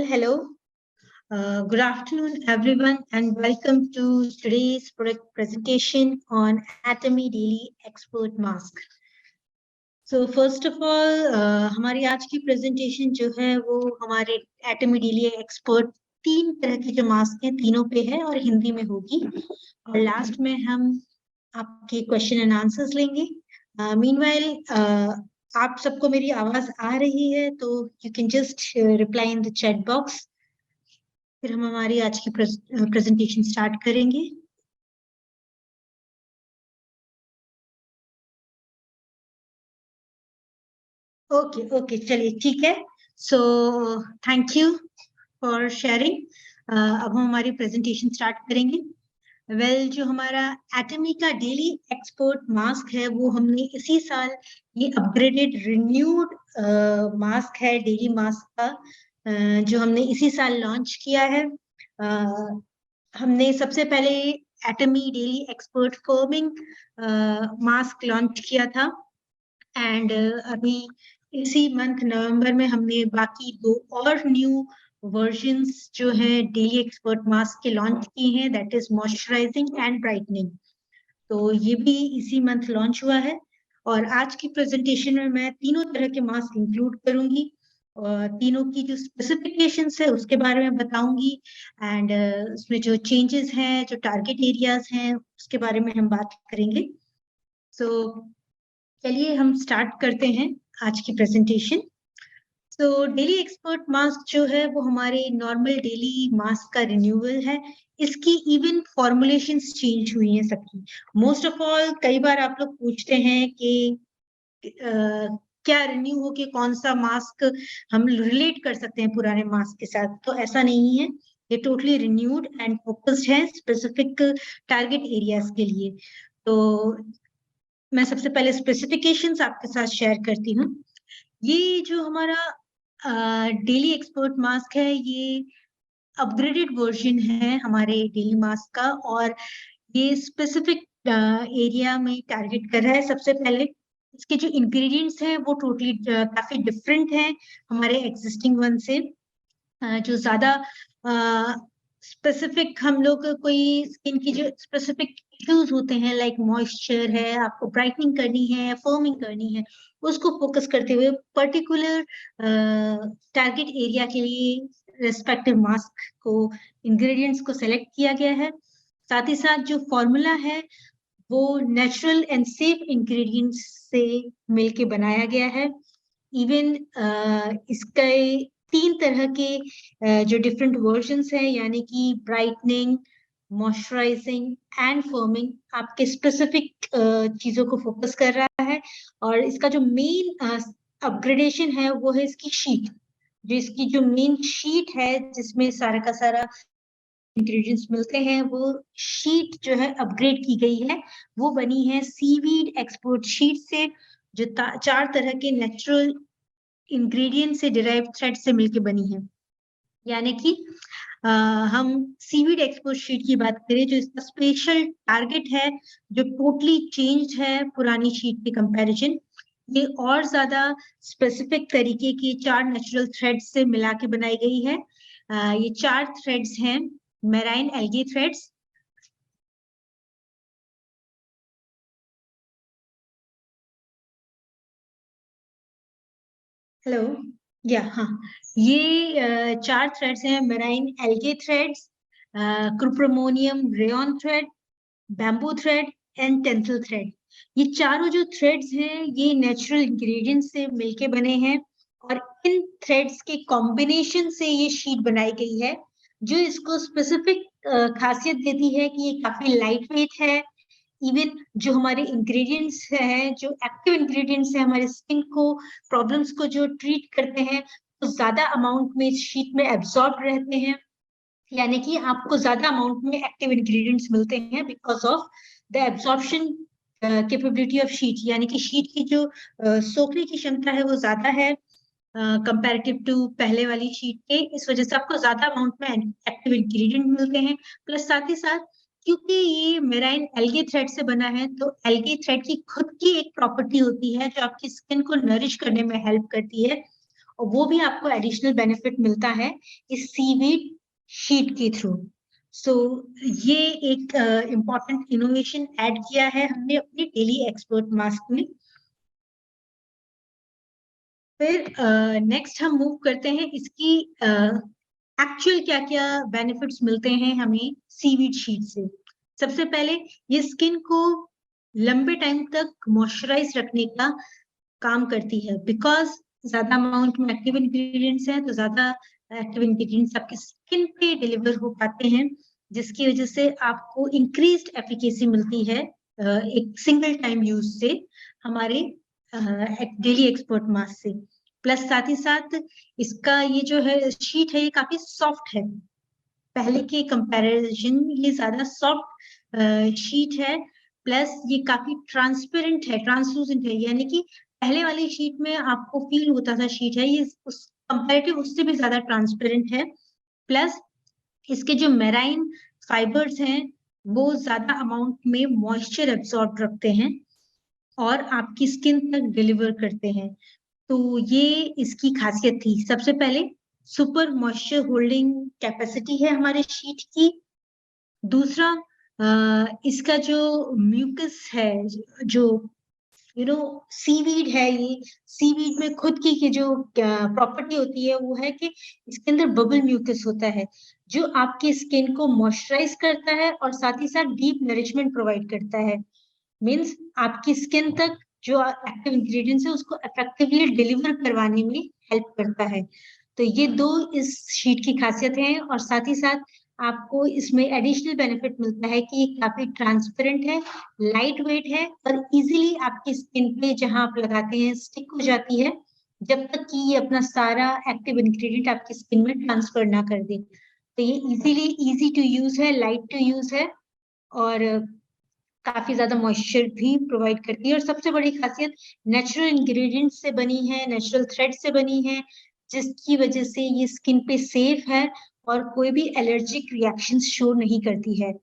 Hello. Good afternoon, everyone, and welcome to today's product presentation on Atomy Daily Expert Mask. So first of all, हमारी आज की presentation जो है वो हमारे Atomy Daily Expert 3 तरह के जो मास्क हैं तीनों पे है और हिंदी में होगी और लास्ट में हम आपके क्वेश्चन एंड आंसर्स लेंगे. मीनवाइल आप सबको मेरी आवाज आ रही है तो you can just reply in the chat box. फिर हम हमारी आज की प्रेजेंटेशन स्टार्ट करेंगे. ओके चलिए ठीक है. So thank you for sharing. अब हम हमारी प्रेजेंटेशन स्टार्ट करेंगे. जो हमारा एटमी का डेली एक्सपर्ट मास्क है वो हमने इसी साल ये अपग्रेडेड रिन्यूड मास्क है डेली मास्क का, जो हमने इसी साल लॉन्च किया है. हमने सबसे पहले Atomy daily expert firming mask launch किया था एंड अभी इसी मंथ नवंबर में हमने बाकी 2 और न्यू वर्जन्स जो है डेली एक्सपर्ट मास्क के लॉन्च किए हैं, that is moisturising and brightening. तो ये भी इसी मंथ लॉन्च हुआ है और आज की प्रेजेंटेशन में मैं तीनों तरह के मास्क इंक्लूड करूंगी और तीनों की जो स्पेसिफिकेशंस है उसके बारे में बताऊंगी एंड उसमें जो चेंजेस हैं, जो टारगेट एरियाज हैं उसके बारे में हम बात करेंगे. सो चलिए हम स्टार्ट करते हैं आज की प्रेजेंटेशन. तो डेली एक्सपर्ट मास्क जो है वो हमारे नॉर्मल डेली मास्क का रिन्यूअल है. इसकी इवन फॉर्मुलेशंस चेंज हुई हैं सबकी. मोस्ट ऑफ ऑल कई बार आप लोग पूछते हैं कि क्या रिन्यू हो के कौन सा मास्क हम रिलेट कर सकते हैं पुराने मास्क के साथ. तो ऐसा नहीं है, ये टोटली रिन्यूड एंड फोकस्ड है स्पेसिफिक टारगेट एरियाज के लिए. तो मैं सबसे पहले स्पेसिफिकेशंस आपके साथ शेयर करती हूँ. ये जो हमारा डेली एक्सपर्ट मास्क है ये अपग्रेडेड वर्जन है हमारे डेली मास्क का और ये स्पेसिफिक एरिया में टारगेट कर रहा है. सबसे पहले इसके जो इंग्रेडिएंट्स हैं वो टोटली काफी डिफरेंट हैं हमारे एग्जिस्टिंग वन से. जो ज्यादा स्पेसिफिक हम लोग कोई स्किन की जो स्पेसिफिक इश्यूज होते हैं लाइक मॉइस्चर है, आपको ब्राइटनिंग करनी है, फर्मिंग करनी है, उसको फोकस करते हुए पर्टिकुलर टारगेट एरिया के लिए रेस्पेक्टिव मास्क को इंग्रेडिएंट्स को सेलेक्ट किया गया है. साथ ही साथ जो फॉर्मूला है वो नेचुरल एंड सेफ इंग्रेडिएंट्स से मिलके बनाया गया है. इवन इसके 3 तरह के जो डिफरेंट वर्जन्स हैं यानी कि ब्राइटनिंग, मॉइस्चराइजिंग एंड फर्मिंग आपके स्पेसिफिक चीजों को फोकस कर रहा है. और इसका जो मेन अपग्रेडेशन है वो है इसकी शीट. जो इसकी जो मेन शीट है जिसमें सारा का सारा इंग्रेडिएंट्स मिलते हैं वो शीट जो है अपग्रेड की गई है. वो बनी है सीवीड एक्सपर्ट शीट से जो 4 तरह के नेचुरल इंग्रेडिएंट से डिराइव थ्रेड से मिलके बनी है. यानी कि हम सीवीड एक्सपोर्ट शीट की बात करें जो इसका स्पेशल टारगेट है जो टोटली चेंज है पुरानी शीट के कंपैरिजन. ये और ज्यादा स्पेसिफिक तरीके की 4 नेचुरल थ्रेड्स से मिला के बनाई गई है. ये 4 थ्रेड्स हैं मेराइन एल्गी थ्रेड्स, हेलो या हाँ, ये 4 थ्रेड्स हैं marine algae threads, cuprammonium rayon thread, bamboo thread and tensile thread. ये चारों जो थ्रेड्स हैं ये नेचुरल इंग्रेडिएंट्स से मिलके बने हैं और इन थ्रेड्स के कॉम्बिनेशन से ये शीट बनाई गई है जो इसको स्पेसिफिक खासियत देती है कि ये काफी लाइट वेट है. इवन जो हमारे इंग्रेडिएंट्स हैं, जो एक्टिव इंग्रेडिएंट्स हैं हमारे स्किन को प्रॉब्लम्स को जो ट्रीट करते हैं तो ज्यादा अमाउंट में इस शीट में एब्सॉर्ब रहते हैं. यानी कि आपको ज्यादा अमाउंट में एक्टिव इंग्रेडिएंट्स मिलते हैं because of the absorption capability of sheet. यानी कि शीट की जो सोखने की क्षमता है वो ज्यादा है कंपैरेटिव टू पहले वाली शीट के. इस वजह से आपको ज्यादा अमाउंट में एक्टिव इंग्रेडिएंट मिलते हैं. प्लस साथ ही साथ क्योंकि ये मेराइन एल्गे थ्रेड से बना है तो एल्गे थ्रेड की खुद की एक प्रॉपर्टी होती है जो आपकी स्किन को नरिश करने में हेल्प करती है और वो भी आपको एडिशनल बेनिफिट मिलता है इस सीवीड शीट के थ्रू। सो ये एक इम्पॉर्टेंट इनोवेशन ऐड किया है हमने अपने डेली एक्सपर्ट मास्क में। फिर नेक्स्ट हम मूव करते हैं इसकी एक्चुअल क्या क्या बेनिफिट्स मिलते हैं हमें सीवीड शीट से। सबसे पहले ये स्किन को लंबे टाइम तक मॉइस्चराइज रखने का काम करती है, बिकॉज ज्यादा अमाउंट में एक्टिव इंग्रेडिएंट्स हैं, तो ज्यादा एक्टिव इंग्रेडिएंट्स आपकी स्किन पे डिलीवर हो पाते हैं, जिसकी वजह से आपको इंक्रीज्ड एफिकेसी मिलती है एक सिंगल टाइम यूज से हमारे डेली एक्सपर्ट मास्क से। प्लस साथ ही साथ इसका ये जो है शीट है ये काफी सॉफ्ट है, पहले के कंपैरिजन ये ज्यादा सॉफ्ट शीट है। प्लस ये काफी ट्रांसपेरेंट है, ट्रांसलूसेंट है, यानी कि पहले वाली शीट में आपको फील होता था शीट है, ये उस कंपैरेटिव उससे भी ज्यादा ट्रांसपेरेंट है। प्लस इसके जो मेराइन फाइबर्स हैं वो ज्यादा अमाउंट में मॉइस्चर एब्सॉर्ब रखते हैं और आपकी स्किन तक डिलीवर करते हैं। तो ये इसकी खासियत थी। सबसे पहले सुपर मॉइस्चर होल्डिंग कैपेसिटी है हमारे शीट की। दूसरा इसका जो म्यूकस है, जो सीवीड है, ये सीवीड में खुद की जो प्रॉपर्टी होती है वो है कि इसके अंदर बबल म्यूकस होता है जो आपकी स्किन को मॉइस्चराइज करता है और साथ ही साथ डीप नरिशमेंट प्रोवाइड करता है। मीन्स आपकी स्किन तक जो एक्टिव इंग्रेडिएंट्स है उसको इफेक्टिवली डिलीवर करवाने में हेल्प करता है। तो ये दो इस शीट की खासियत है, और साथ ही साथ आपको इसमें एडिशनल बेनिफिट मिलता है कि काफी ट्रांसपेरेंट है, लाइट वेट है और इजीली आपकी स्किन पे जहां आप लगाते हैं स्टिक हो जाती है, जब तक कि ये अपना सारा एक्टिव इंग्रेडिएंट आपकी स्किन में ट्रांसफर ना कर दे। तो ये इजी टू यूज है, लाइट टू यूज है और काफी ज्यादा मॉइस्चर भी प्रोवाइड करती है। और सबसे बड़ी खासियत नेचुरल इंग्रेडिएंट्स से बनी है, नेचुरल थ्रेड से बनी है, जिसकी वजह से ये स्किन पे सेफ है और कोई भी एलर्जिक रिएक्शंस शो नहीं करती है।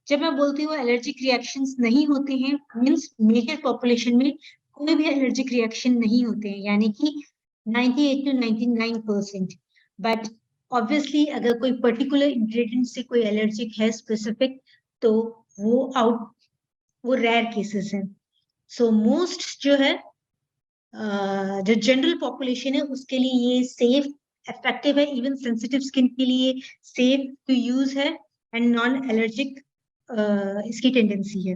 जब मैं बोलती हूँ एलर्जिक रिएक्शंस नहीं होते हैं, मीन्स मेजर पॉपुलेशन में कोई भी एलर्जिक रिएक्शन नहीं होते हैं, यानी कि 98 to 99%। बट ऑब्वियसली अगर कोई पर्टिकुलर इंग्रेडिएंट से कोई एलर्जिक है स्पेसिफिक, तो वो रेयर केसेस हैं। सो मोस्ट जो है जो जनरल पॉपुलेशन है उसके लिए ये सेफ, इफेक्टिव है, इवन सेंसिटिव स्किन के लिए सेफ टू यूज है एंड नॉन एलर्जिक इसकी टेंडेंसी है।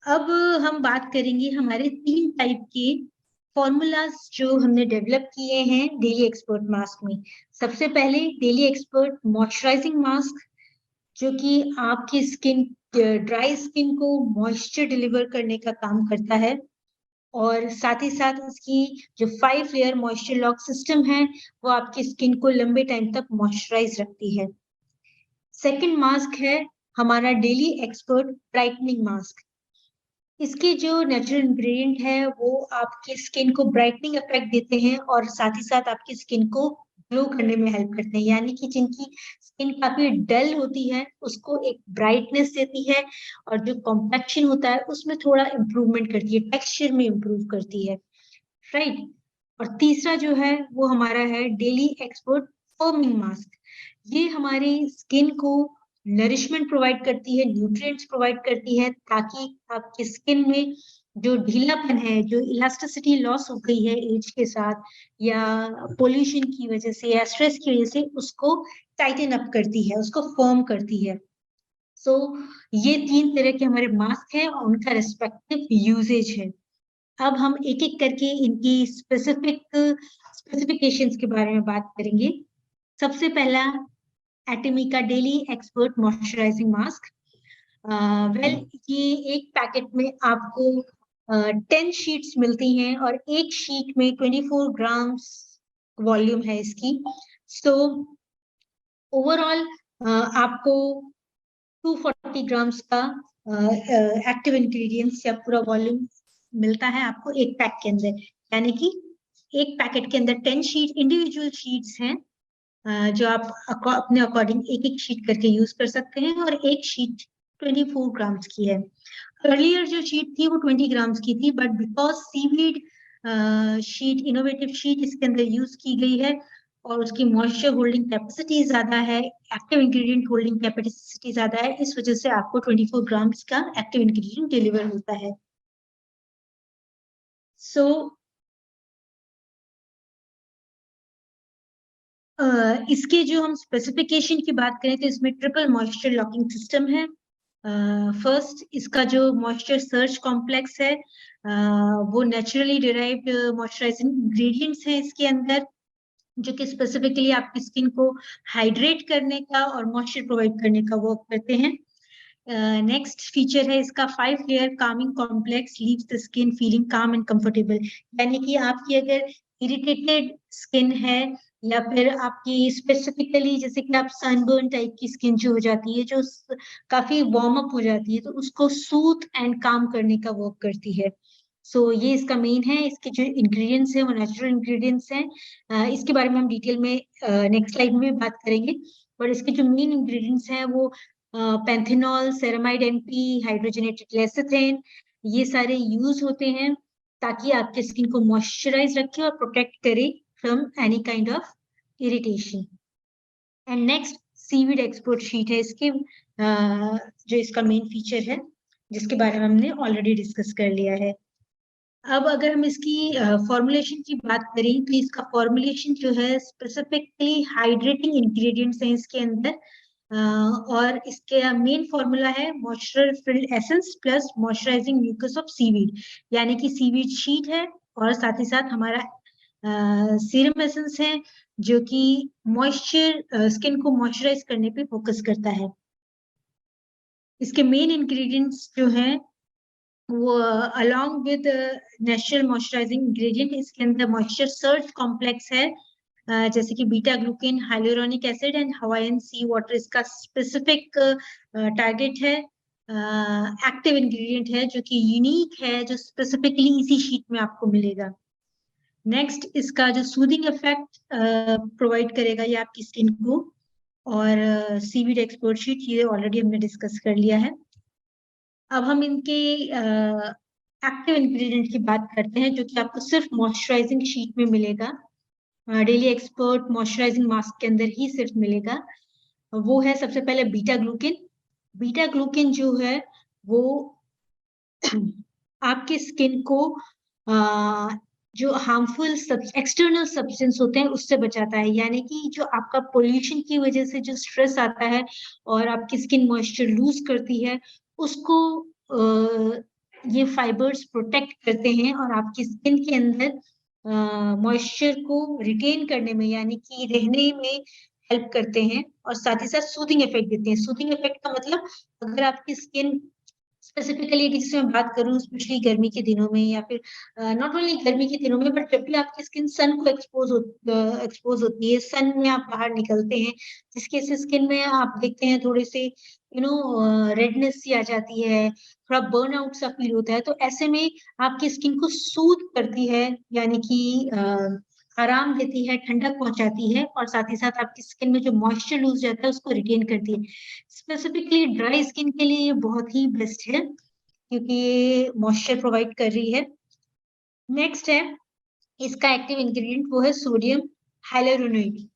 अब हम बात करेंगे हमारे 3 टाइप के फॉर्मूलाज जो हमने डेवलप किए हैं डेली एक्सपर्ट मास्क में। सबसे पहले डेली एक्सपर्ट मॉइस्चराइजिंग मास्क, जो कि आपकी स्किन, ड्राई स्किन को मॉइस्चर डिलीवर करने का काम करता है, और साथ ही साथ उसकी जो 5 लेयर मॉइस्चर लॉक सिस्टम है वो आपकी स्किन को लंबे टाइम तक मॉइस्चराइज रखती है। सेकंड मास्क है हमारा डेली एक्सपर्ट ब्राइटनिंग मास्क। इसके जो नेचुरल इंग्रेडिएंट है वो आपकी स्किन को ब्राइटनिंग इफेक्ट देते हैं और साथ ही साथ आपकी स्किन को ग्लो करने में हेल्प करते हैं, यानी कि जिनकी स्किन काफी डल होती है उसको एक ब्राइटनेस देती है और जो कॉम्प्लेक्शन होता है उसमें थोड़ा इम्प्रूवमेंट करती है, टेक्सचर में इम्प्रूव करती है, राइट। और तीसरा जो है वो हमारा है डेली एक्सपर्ट फर्मिंग मास्क। ये हमारी स्किन को नरिशमेंट प्रोवाइड करती है, न्यूट्रिएंट्स प्रोवाइड करती है, ताकि आपकी स्किन में जो ढीलापन है, जो इलास्टिसिटी लॉस हो गई है एज के साथ या पोल्यूशन की वजह से या स्ट्रेस की वजह से, उसको टाइटन अप करती है, उसको फर्म करती है। सो ये 3 तरह के हमारे मास्क हैं और उनका रिस्पेक्टिव यूजेज है। अब हम एक एक करके इनकी स्पेसिफिकेशंस के बारे में बात करेंगे। सबसे पहला एटमी का daily expert moisturising mask. Well ये एक पैकेट में आपको 10 शीट्स मिलती हैं और एक शीट में 24 ग्राम्स वॉल्यूम है इसकी। सो ओवरऑल आपको 240 ग्राम्स का एक्टिव इंग्रेडिएंट्स या पूरा वॉल्यूम मिलता है आपको एक पैक के अंदर, यानी कि एक पैकेट के अंदर 10 शीट इंडिविजुअल शीट्स हैं जो आप अपने अकॉर्डिंग एक एक शीट करके यूज कर सकते हैं, और एक शीट 24 ग्राम्स की है। अर्लियर जो शीट थी वो 20 ग्राम्स की थी, but because seaweed sheet, innovative sheet इसके अंदर यूज की गई है और उसकी मॉइस्चर होल्डिंग कैपेसिटी ज्यादा है, एक्टिव इंग्रेडिएंट होल्डिंग कैपेसिटी ज्यादा है, इस वजह से आपको 24 ग्राम्स का एक्टिव इंग्रेडिएंट डिलीवर होता है। सो इसके जो हम स्पेसिफिकेशन की बात करें तो इसमें ट्रिपल मॉइस्चर लॉकिंग सिस्टम है। फर्स्ट इसका जो मॉइस्चर सर्च कॉम्प्लेक्स है वो नेचुरली डिराइव्ड मॉइस्चराइजिंग इंग्रेडिएंट्स हैं इसके अंदर, जो कि स्पेसिफिकली आपकी स्किन को हाइड्रेट करने का और मॉइस्चर प्रोवाइड करने का वर्क करते हैं। नेक्स्ट फीचर है इसका 5 layer Kameng complex leaves the skin feeling काम एंड कंफर्टेबल, यानी कि आपकी अगर इरिटेटेड स्किन है या फिर आपकी स्पेसिफिकली जैसे कि आप सनबर्न टाइप की स्किन जो हो जाती है, जो काफी वार्म अप हो जाती है, तो उसको सूथ एंड काम करने का वर्क करती है। सो ये इसका मेन है। इसके जो इंग्रेडिएंट्स हैं वो नेचुरल इंग्रेडिएंट्स हैं। इसके बारे में हम डिटेल में नेक्स्ट स्लाइड में बात करेंगे, पर इसके जो मेन इंग्रेडिएंट्स हैं वो panthenol, ceramide NP, hydrogenated lecithin, ये सारे यूज होते हैं ताकि आपके स्किन को मॉइस्चराइज रखे और प्रोटेक्ट करे from any kind of irritation. And next seaweed export sheet है इसके, जो इसका मेन फीचर है जिसके बारे में हमने ऑलरेडी डिस्कस कर लिया है। अब अगर हम इसकी फॉर्मुलेशन की बात करें तो इसका फॉर्मुलेशन जो है स्पेसिफिकली हाइड्रेटिंग इंग्रेडिएंट्स हैं इसके अंदर, और इसके मेन फॉर्मूला है moisture filled essence plus moisturising mucus of seaweed, यानी कि सीवीड शीट है और साथ ही साथ हमारा सीरम एसेंस है जो कि मॉइस्चर स्किन को मॉइस्चराइज करने पे फोकस करता है। इसके मेन इंग्रेडिएंट्स जो हैं वो along with natural moisturising ingredient इसके अंदर मॉइस्चर सर्च कॉम्प्लेक्स है, जैसे कि beta glucan, hyaluronic acid and Hawaiian sea water इसका स्पेसिफिक टारगेट है। एक्टिव इंग्रेडिएंट है जो कि यूनिक है, जो स्पेसिफिकली इसी शीट में आपको मिलेगा। नेक्स्ट इसका जो सूदिंग इफेक्ट प्रोवाइड करेगा ये आपकी स्किन को, और सीवीड एक्सपोर्ट शीट ये ऑलरेडी हमने डिस्कस कर लिया है। अब हम इनके एक्टिव इंग्रेडिएंट की बात करते हैं जो कि आपको सिर्फ मॉइस्चराइजिंग शीट में मिलेगा, डेली एक्सपर्ट मॉइस्चराइजिंग मास्क के अंदर ही सिर्फ मिलेगा। वो है सबसे पहले बीटा ग्लूकेन। बीटा ग्लूकेन जो है वो आपकी स्किन को जो हार्मफुल एक्सटर्नल सब्सटेंस होते हैं उससे बचाता है, यानी कि जो आपका पोल्यूशन की वजह से जो स्ट्रेस आता है और आपकी स्किन मॉइस्चर लूज करती है उसको ये फाइबर्स प्रोटेक्ट करते हैं और आपकी स्किन के अंदर मॉइस्चर को रिटेन करने में यानी कि रहने में हेल्प करते हैं, और साथ ही साथ सूदिंग इफेक्ट देते हैं। सूदिंग इफेक्ट का मतलब अगर आपकी स्किन स्पेसिफिकली जिसमें मैं बात करूं स्पेशली गर्मी के दिनों में या फिर नॉट ओनली गर्मी के दिनों में, बट जब भी आपकी स्किन सन को एक्सपोज होती है, सन में आप बाहर निकलते हैं, जिसके से स्किन में आप देखते हैं थोड़े से रेडनेस सी आ जाती है, थोड़ा बर्न आउट सा फील होता है, तो ऐसे में आपकी स्किन को सूद करती है, यानी कि आराम देती है, ठंडक पहुंचाती है, और साथ ही साथ आपकी स्किन में जो मॉइस्चर लूज जाता है उसको रिटेन करती है। स्पेसिफिकली ड्राई स्किन के लिए ये बहुत ही बेस्ट है क्योंकि ये मॉइस्चर प्रोवाइड कर रही है। नेक्स्ट है इसका एक्टिव इंग्रेडिएंट, वो है सोडियम हाइलुरोनेट।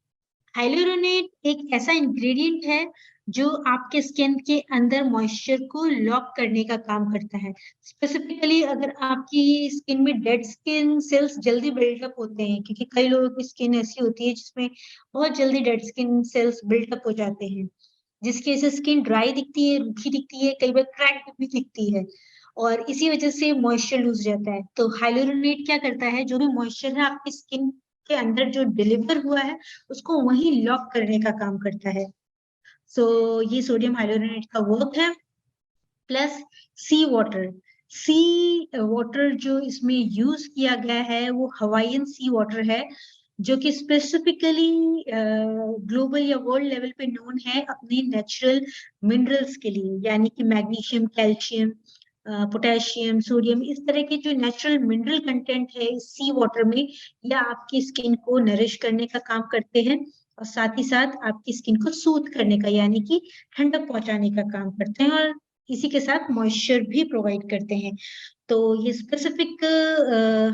हाइलुरोनेट एक ऐसा इंग्रेडिएंट है जो आपके स्किन के अंदर मॉइस्चर को लॉक करने का काम करता है। स्पेसिफिकली अगर आपकी स्किन में डेड स्किन सेल्स जल्दी बिल्डअप होते हैं, क्योंकि कई लोगों की स्किन ऐसी होती है जिसमें बहुत जल्दी डेड स्किन सेल्स बिल्डअप हो जाते हैं, जिसकी वजह से स्किन ड्राई दिखती है, रूखी दिखती है, कई बार क्रैक्ड भी दिखती है, और इसी वजह से मॉइस्चर लूज जाता है। तो हाइलुरोनेट क्या करता है, जो भी मॉइस्चर है आपकी स्किन के अंदर जो डिलीवर हुआ है उसको वहीं लॉक करने का काम करता है। सो ये सोडियम हाइलुरोनेट का वर्क है। प्लस सी वाटर। सी वाटर जो इसमें यूज किया गया है वो हवाईयन सी वाटर है, जो कि स्पेसिफिकली ग्लोबल या वर्ल्ड लेवल पे नोन है अपने नेचुरल मिनरल्स के लिए, यानी कि मैग्नीशियम, कैल्शियम, पोटेशियम, सोडियम, इस तरह के जो नेचुरल मिनरल कंटेंट है सी वाटर में, या आपकी स्किन को नरिश करने का काम करते हैं और साथ ही साथ आपकी स्किन को सूथ करने का यानी कि ठंडक पहुंचाने का काम करते हैं, और इसी के साथ मॉइस्चर भी प्रोवाइड करते हैं। तो ये specific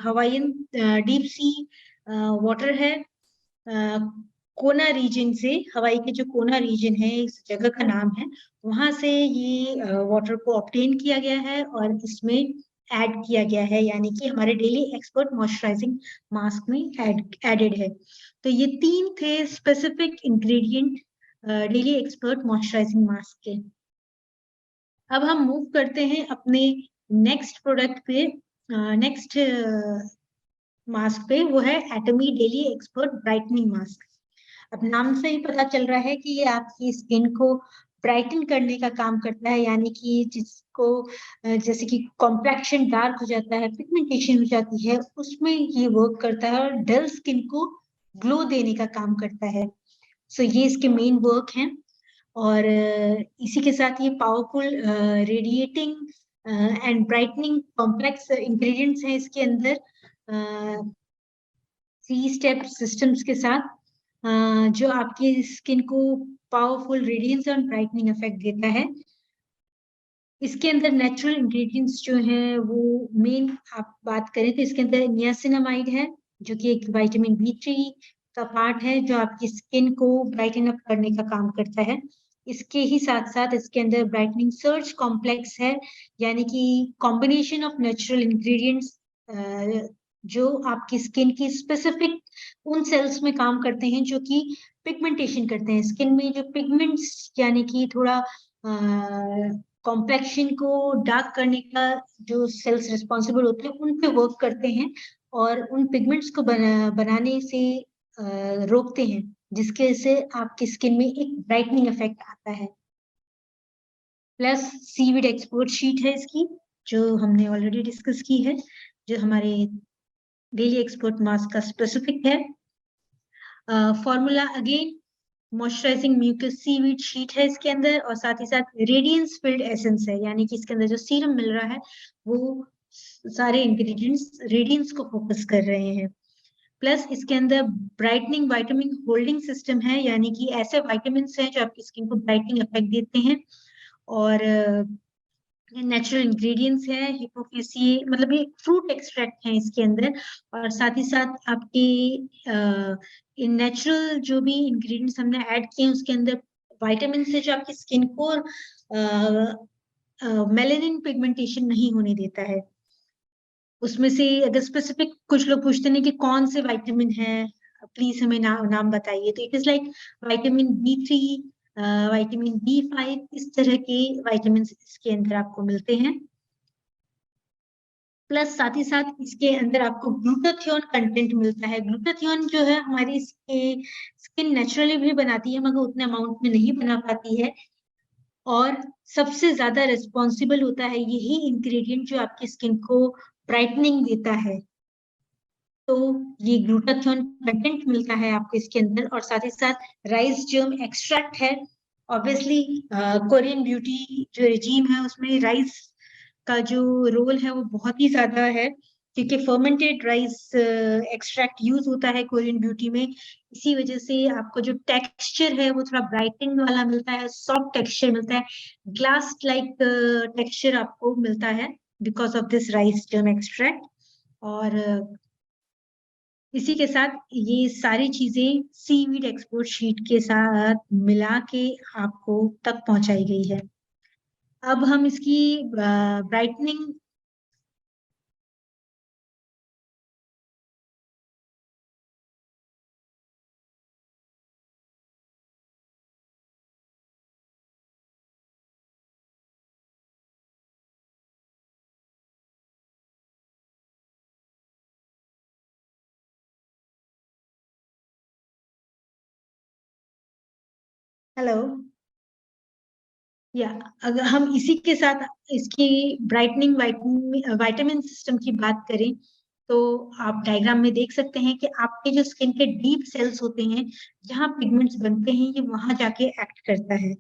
Hawaiian deep sea water है, कोना रीजन से, हवाई के जो कोना रीजन है, इस जगह का नाम है, वहां से ये वाटर को ऑब्टेन किया गया है और इसमें ऐड किया गया है, यानी कि हमारे डेली एक्सपर्ट मॉइस्चराइजिंग मास्क में एडेड है। तो ये 3 थे specific ingredient daily expert moisturising mask के। अब हम मूव करते हैं अपने नेक्स्ट प्रोडक्ट पे, नेक्स्ट मास्क पे, वो है एटमी डेली एक्सपर्ट ब्राइटनिंग मास्क। अब नाम से ही पता चल रहा है कि ये आपकी स्किन को ब्राइटन करने का काम करता है, यानी कि जिसको जैसे कि कॉम्प्लेक्शन डार्क हो जाता है, पिगमेंटेशन हो जाती है, उसमें ये वर्क करता है और डल स्किन को ग्लो देने का काम करता है। सो ये इसके मेन वर्क हैं। और इसी के साथ ये powerful radiating and brightening complex ingredients हैं इसके अंदर, 3 स्टेप सिस्टम्स के साथ, जो आपकी स्किन को पावरफुल रेडियंस और ब्राइटनिंग इफेक्ट देता है। इसके अंदर नेचुरल इंग्रेडिएंट्स जो हैं वो मेन आप बात करें तो इसके अंदर नियासिनामाइड है, जो कि एक विटामिन B3 का पार्ट है, जो आपकी स्किन को ब्राइटन अप करने का काम करता है। इसके ही साथ साथ इसके अंदर ब्राइटनिंग सर्च कॉम्प्लेक्स है, यानी कि कॉम्बिनेशन ऑफ नेचुरल इंग्रेडिएंट्स जो आपकी स्किन की स्पेसिफिक उन सेल्स में काम करते हैं जो कि पिगमेंटेशन करते हैं। स्किन में जो पिगमेंट्स यानी कि थोड़ा कॉम्प्लेक्शन को डार्क करने का जो सेल्स रिस्पॉन्सिबल होते हैं, उन पे वर्क करते हैं और उन पिगमेंट्स को बनाने से रोकते हैं, जिसके से आपकी स्किन में एक ब्राइटनिंग इफेक्ट आता है। प्लस सीवीड एक्सपर्ट शीट है इसकी, जो हमने ऑलरेडी डिस्कस की है, जो हमारे डेली एक्सपर्ट मास्क का स्पेसिफिक है। Formula again moisturising mucus seaweed sheet है इसके अंदर, और साथ ही साथ रेडियंस फिल्ड एसेंस है, यानी कि इसके अंदर जो सीरम मिल रहा है वो सारे इंग्रेडिएंट्स रेडियंस को फोकस कर रहे हैं। प्लस इसके अंदर ब्राइटनिंग विटामिन होल्डिंग सिस्टम है, यानी कि ऐसे विटामिन हैं जो आपकी स्किन को ब्राइटनिंग इफेक्ट देते हैं। और नेचुरल इंग्रेडिएंट्स है, हिपोफेसी मतलब ये फ्रूट एक्सट्रैक्ट है इसके अंदर, और साथ ही साथ आपके इन नेचुरल जो भी इंग्रेडिएंट्स हमने ऐड किए हैं उसके अंदर विटामिन से जो आपकी स्किन को मेलानिन पिगमेंटेशन नहीं होने देता है। उसमें से अगर स्पेसिफिक कुछ लोग पूछते हैं कि कौन से विटामिन है, प्लीज हमें नाम बताइए, तो it is like vitamin B3, vitamin B5, इस तरह के विटामिन इसके अंदर आपको मिलते हैं। प्लस साथ ही साथ इसके अंदर आपको ग्लूटाथियोन कंटेंट मिलता है। ग्लूटाथियोन जो है हमारी स्किन नेचुरली भी बनाती है, मगर उतने अमाउंट में नहीं बना पाती है, और सबसे ज्यादा रिस्पॉन्सिबल होता है यही इंग्रेडिएंट जो आपकी स्किन को ब्राइटनिंग देता है। तो ये ग्लूटाथियोन कंटेंट मिलता है आपको इसके अंदर, और साथ ही साथ राइस जर्म एक्सट्रैक्ट है। ऑब्वियसली कोरियन ब्यूटी जो रिजीम है उसमें राइस का जो रोल है वो बहुत ही ज्यादा है, क्योंकि फर्मेंटेड राइस एक्सट्रैक्ट यूज होता है कोरियन ब्यूटी में। इसी वजह से आपको जो टेक्सचर है वो थोड़ा ब्राइटनिंग वाला मिलता है, सॉफ्ट टेक्सचर मिलता है, ग्लास लाइक टेक्सचर आपको मिलता है because of this rice germ extract. और इसी के साथ ये सारी चीजें सीवीड एक्सपोर्ट शीट के साथ मिला के आपको तक पहुंचाई गई है। अब हम इसकी ब्राइटनिंग हेलो, या अगर हम इसी के साथ इसकी ब्राइटनिंग विटामिन सिस्टम की बात करें, तो आप डायग्राम में देख सकते हैं कि आपके जो स्किन के डीप सेल्स होते हैं, जहाँ पिगमेंट्स बनते हैं, ये वहां जाके एक्ट करता है,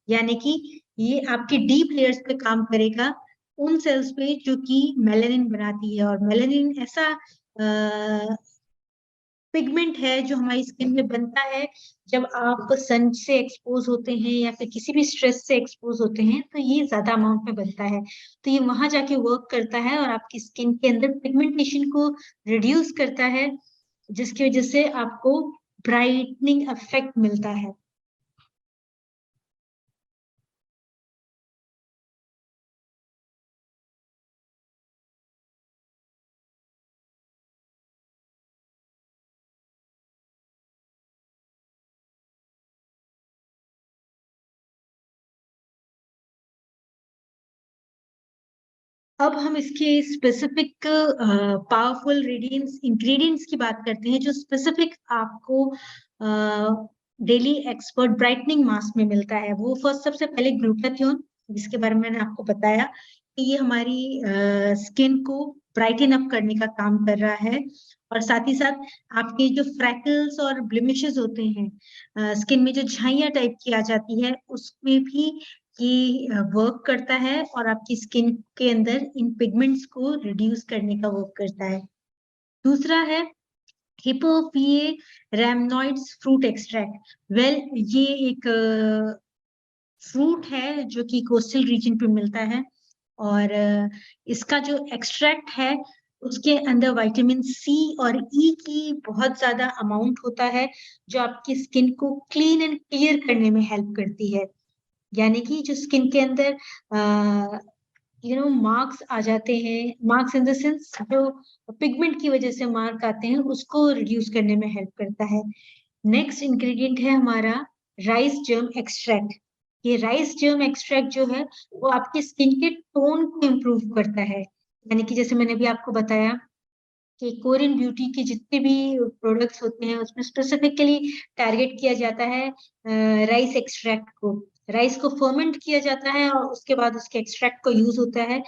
यानी कि ये आपके डीप लेयर्स पे काम करेगा, उन सेल्स पे जो कि मेलानिन बनाती है। और मेलानिन ऐसा पिगमेंट है जो हमारी स्किन में बनता है जब आप सन से एक्सपोज होते हैं या फिर किसी भी स्ट्रेस से एक्सपोज होते हैं, तो ये ज्यादा अमाउंट में बनता है। तो ये वहां जाके वर्क करता है और आपकी स्किन के अंदर पिगमेंटेशन को रिड्यूस करता है, जिसकी वजह से आपको ब्राइटनिंग इफेक्ट मिलता है। अब हम इसके स्पेसिफिक पावरफुल इंग्रेडिएंट्स की बात करते हैं जो स्पेसिफिक आपको डेली एक्सपर्ट ब्राइटनिंग मास्क में मिलता है। वो फर्स्ट सबसे पहले ग्लूटाथियोन, जिसके बारे में मैंने आपको बताया कि ये हमारी स्किन को ब्राइटन अप करने का काम कर रहा है, और साथ ही साथ आपके जो फ्रैकल्स और ब्लेमिशेस होते हैं स्किन में, जो झाइयां टाइप की आ जाती है, उसमें भी ये वर्क करता है और आपकी स्किन के अंदर इन पिगमेंट्स को रिड्यूस करने का वर्क करता है। दूसरा है हिपोपिए रैमनॉइड्स फ्रूट एक्सट्रैक्ट। वेल, ये एक फ्रूट है जो कि कोस्टल रीजन पे मिलता है, और इसका जो एक्सट्रैक्ट है उसके अंदर विटामिन सी और ई की बहुत ज्यादा अमाउंट होता है, जो आपकी स्किन को क्लीन एंड क्लियर करने में हेल्प करती है। यानी कि जो स्किन के अंदर मार्क्स आ जाते हैं, मार्क्स इन द सेंस जो पिगमेंट की वजह से मार्क आते हैं, उसको रिड्यूस करने में हेल्प करता है। नेक्स्ट इंग्रेडिएंट है हमारा राइस जर्म एक्सट्रैक्ट। ये राइस जर्म एक्सट्रैक्ट जो है वो आपकी स्किन के टोन को इम्प्रूव करता है। यानी कि जैसे मैंने भी आपको बताया कि कोरियन ब्यूटी के जितने भी प्रोडक्ट्स होते हैं उसमें स्पेसिफिकली टारगेट किया जाता है राइस एक्सट्रैक्ट को। राइस को फर्मेंट किया जाता है और उसके बाद उसके एक्सट्रैक्ट को यूज होता है,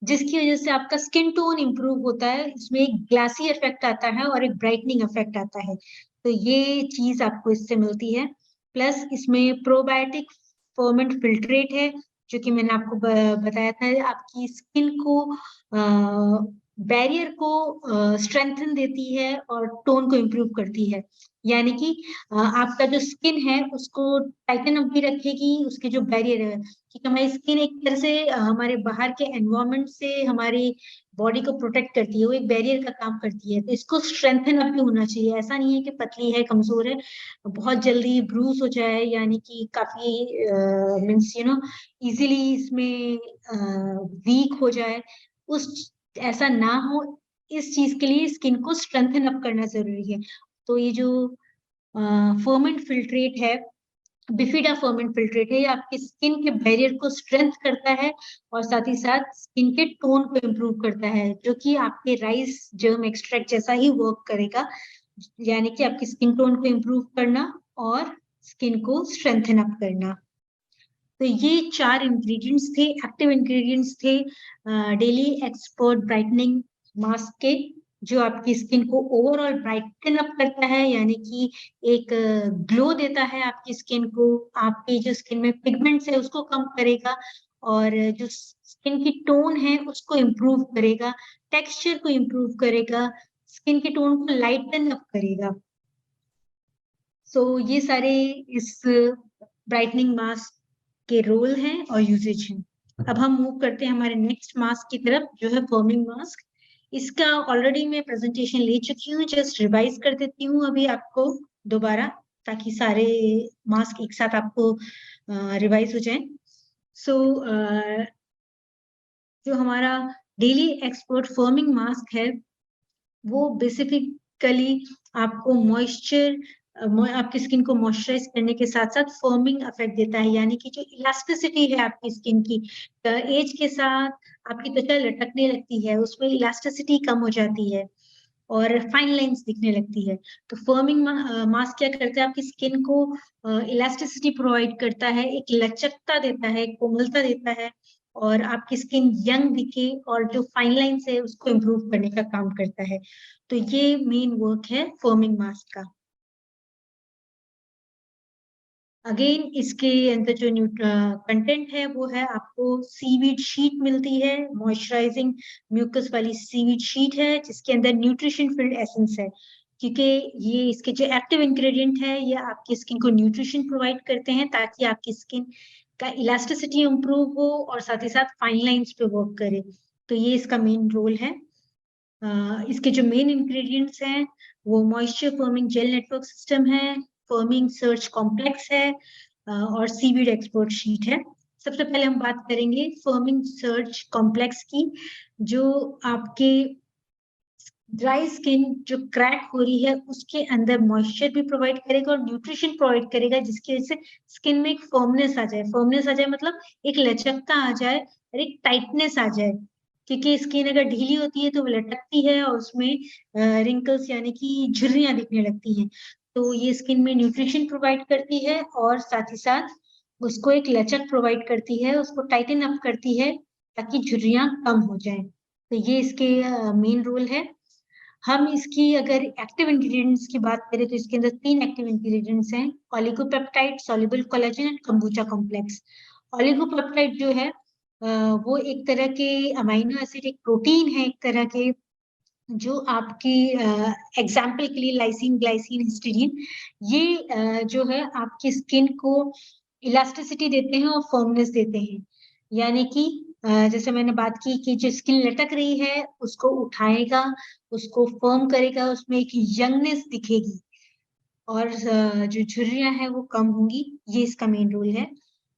जिसकी वजह से आपका स्किन टोन इम्प्रूव होता है, इसमें एक ग्लासी इफेक्ट आता है और एक ब्राइटनिंग इफेक्ट आता है। तो ये चीज आपको इससे मिलती है। प्लस इसमें प्रोबायोटिक फर्मेंट फिल्ट्रेट है, जो कि मैंने आपको बताया था, आपकी स्किन को बैरियर को स्ट्रेंथन देती है और टोन को इम्प्रूव करती है। यानी कि आपका जो स्किन है उसको टाइटन अप भी रखेगी, उसके जो बैरियर है, क्योंकि हमारी स्किन एक तरह से हमारे बाहर के एनवायरनमेंट से हमारी बॉडी को प्रोटेक्ट करती है, वो एक बैरियर का काम करती है। तो इसको स्ट्रेंथन अप भी होना चाहिए। ऐसा नहीं है कि पतली है, कमजोर है, बहुत जल्दी ब्रूस हो जाए, यानी कि काफी मीन्स इजीली इसमें वीक हो जाए, उस ऐसा ना हो। इस चीज के लिए स्किन को स्ट्रेंथन अप करना जरूरी है। तो ये जो फर्मेंट फिल्ट्रेट है, बिफिडा फर्मेंट फिल्ट्रेट है, ये आपकी स्किन के बैरियर को स्ट्रेंथ करता है और साथ ही साथ स्किन के टोन को इम्प्रूव करता है, जो कि आपके राइस जर्म एक्सट्रैक्ट जैसा ही वर्क करेगा। यानी कि आपकी स्किन टोन को इम्प्रूव करना और स्किन को स्ट्रेंथन अप करना। तो ये 4 इंग्रेडिएंट्स थे, एक्टिव इंग्रेडिएंट्स थे डेली एक्सपर्ट ब्राइटनिंग मास्क के, जो आपकी स्किन को ओवरऑल ब्राइटन अप करता है, यानी कि एक ग्लो देता है आपकी स्किन को। आपकी जो स्किन में पिगमेंट्स है उसको कम करेगा, और जो स्किन की टोन है उसको इम्प्रूव करेगा, टेक्सचर को इम्प्रूव करेगा, स्किन के टोन को लाइटन अप करेगा। सो ये सारे इस ब्राइटनिंग मास्क के रोल हैं और यूजेज हैं। अब हम मूव करते हैं हमारे नेक्स्ट मास्क की तरफ, जो है फर्मिंग मास्क। इसका ऑलरेडी मैं प्रेजेंटेशन ले चुकी हूँ, जस्ट रिवाइज कर देती हूँ अभी आपको दोबारा, ताकि सारे मास्क एक साथ आपको रिवाइज हो जाए। सो जो हमारा डेली एक्सपर्ट फर्मिंग मास्क है, वो बेसिकली आपको मॉइस्चर, आपकी स्किन को मॉइस्चराइज करने के साथ साथ फर्मिंग इफेक्ट देता है। यानी कि जो इलास्टिसिटी है आपकी स्किन की, एज के साथ आपकी त्वचा लटकने लगती है, उसमें इलास्टिसिटी कम हो जाती है और फाइन लाइंस दिखने लगती है। तो फर्मिंग मास्क क्या करता है, आपकी स्किन को इलास्टिसिटी प्रोवाइड करता है, एक लचकता देता है, कोमलता देता है, और आपकी स्किन यंग दिखे और जो फाइन लाइंस है उसको इम्प्रूव करने का काम करता है। तो ये मेन वर्क है फर्मिंग मास्क का। अगेन इसके अंदर जो कंटेंट है वो है, आपको सीवीड शीट मिलती है, मॉइस्चराइजिंग म्यूकस वाली सीवीड शीट है, जिसके अंदर न्यूट्रिशन फिल्ड एसेंस है। क्योंकि ये इसके जो एक्टिव इंग्रेडिएंट है ये आपकी स्किन को न्यूट्रिशन प्रोवाइड करते हैं ताकि आपकी स्किन का इलास्टिसिटी इंप्रूव हो और साथ ही साथ फाइन लाइंस पे वर्क करे। तो ये इसका मेन रोल है। इसके जो मेन इंग्रेडिएंट्स हैं वो moisture forming jail network system है, फर्मिंग सर्च कॉम्प्लेक्स है और सीवीड एक्सपर्ट शीट है। सबसे पहले हम बात करेंगे फर्मिंग सर्च कॉम्प्लेक्स की, जो आपके ड्राई स्किन जो क्रैक हो रही है उसके अंदर मॉइस्चर भी प्रोवाइड करेगा और न्यूट्रिशन प्रोवाइड करेगा, जिसकी वजह से स्किन में एक फर्मनेस आ जाए। फर्मनेस आ जाए मतलब एक लचकता आ जाए और एक टाइटनेस आ जाए, क्योंकि स्किन अगर ढीली होती है तो वो लटकती है और उसमें रिंकल्स यानी कि झुर्रियां दिखने लगती हैं। तो ये स्किन में न्यूट्रिशन प्रोवाइड करती है और साथ ही साथ उसको एक लचक प्रोवाइड करती है, उसको टाइटन अप करती है ताकि झुर्रियां कम हो जाए। तो ये इसके मेन रोल है। हम इसकी अगर एक्टिव इंग्रेडिएंट्स की बात करें तो इसके अंदर 3 एक्टिव इंग्रेडिएंट्स हैं, oligopeptide, soluble collagen and kombucha complex. Oligopeptide जो है वो एक तरह के अमीनो एसिड, एक प्रोटीन है एक तरह के, जो आपकी एग्जाम्पल के लिए लाइसिन, ग्लाइसिन, हिस्टीडीन, ये जो है आपकी स्किन को इलास्टिसिटी देते हैं और फर्मनेस देते हैं। यानी कि जैसे मैंने बात की कि जो स्किन लटक रही है उसको उठाएगा, उसको फर्म करेगा, उसमें एक यंगनेस दिखेगी और जो झुर्रियां हैं वो कम होंगी। ये इसका मेन रोल है।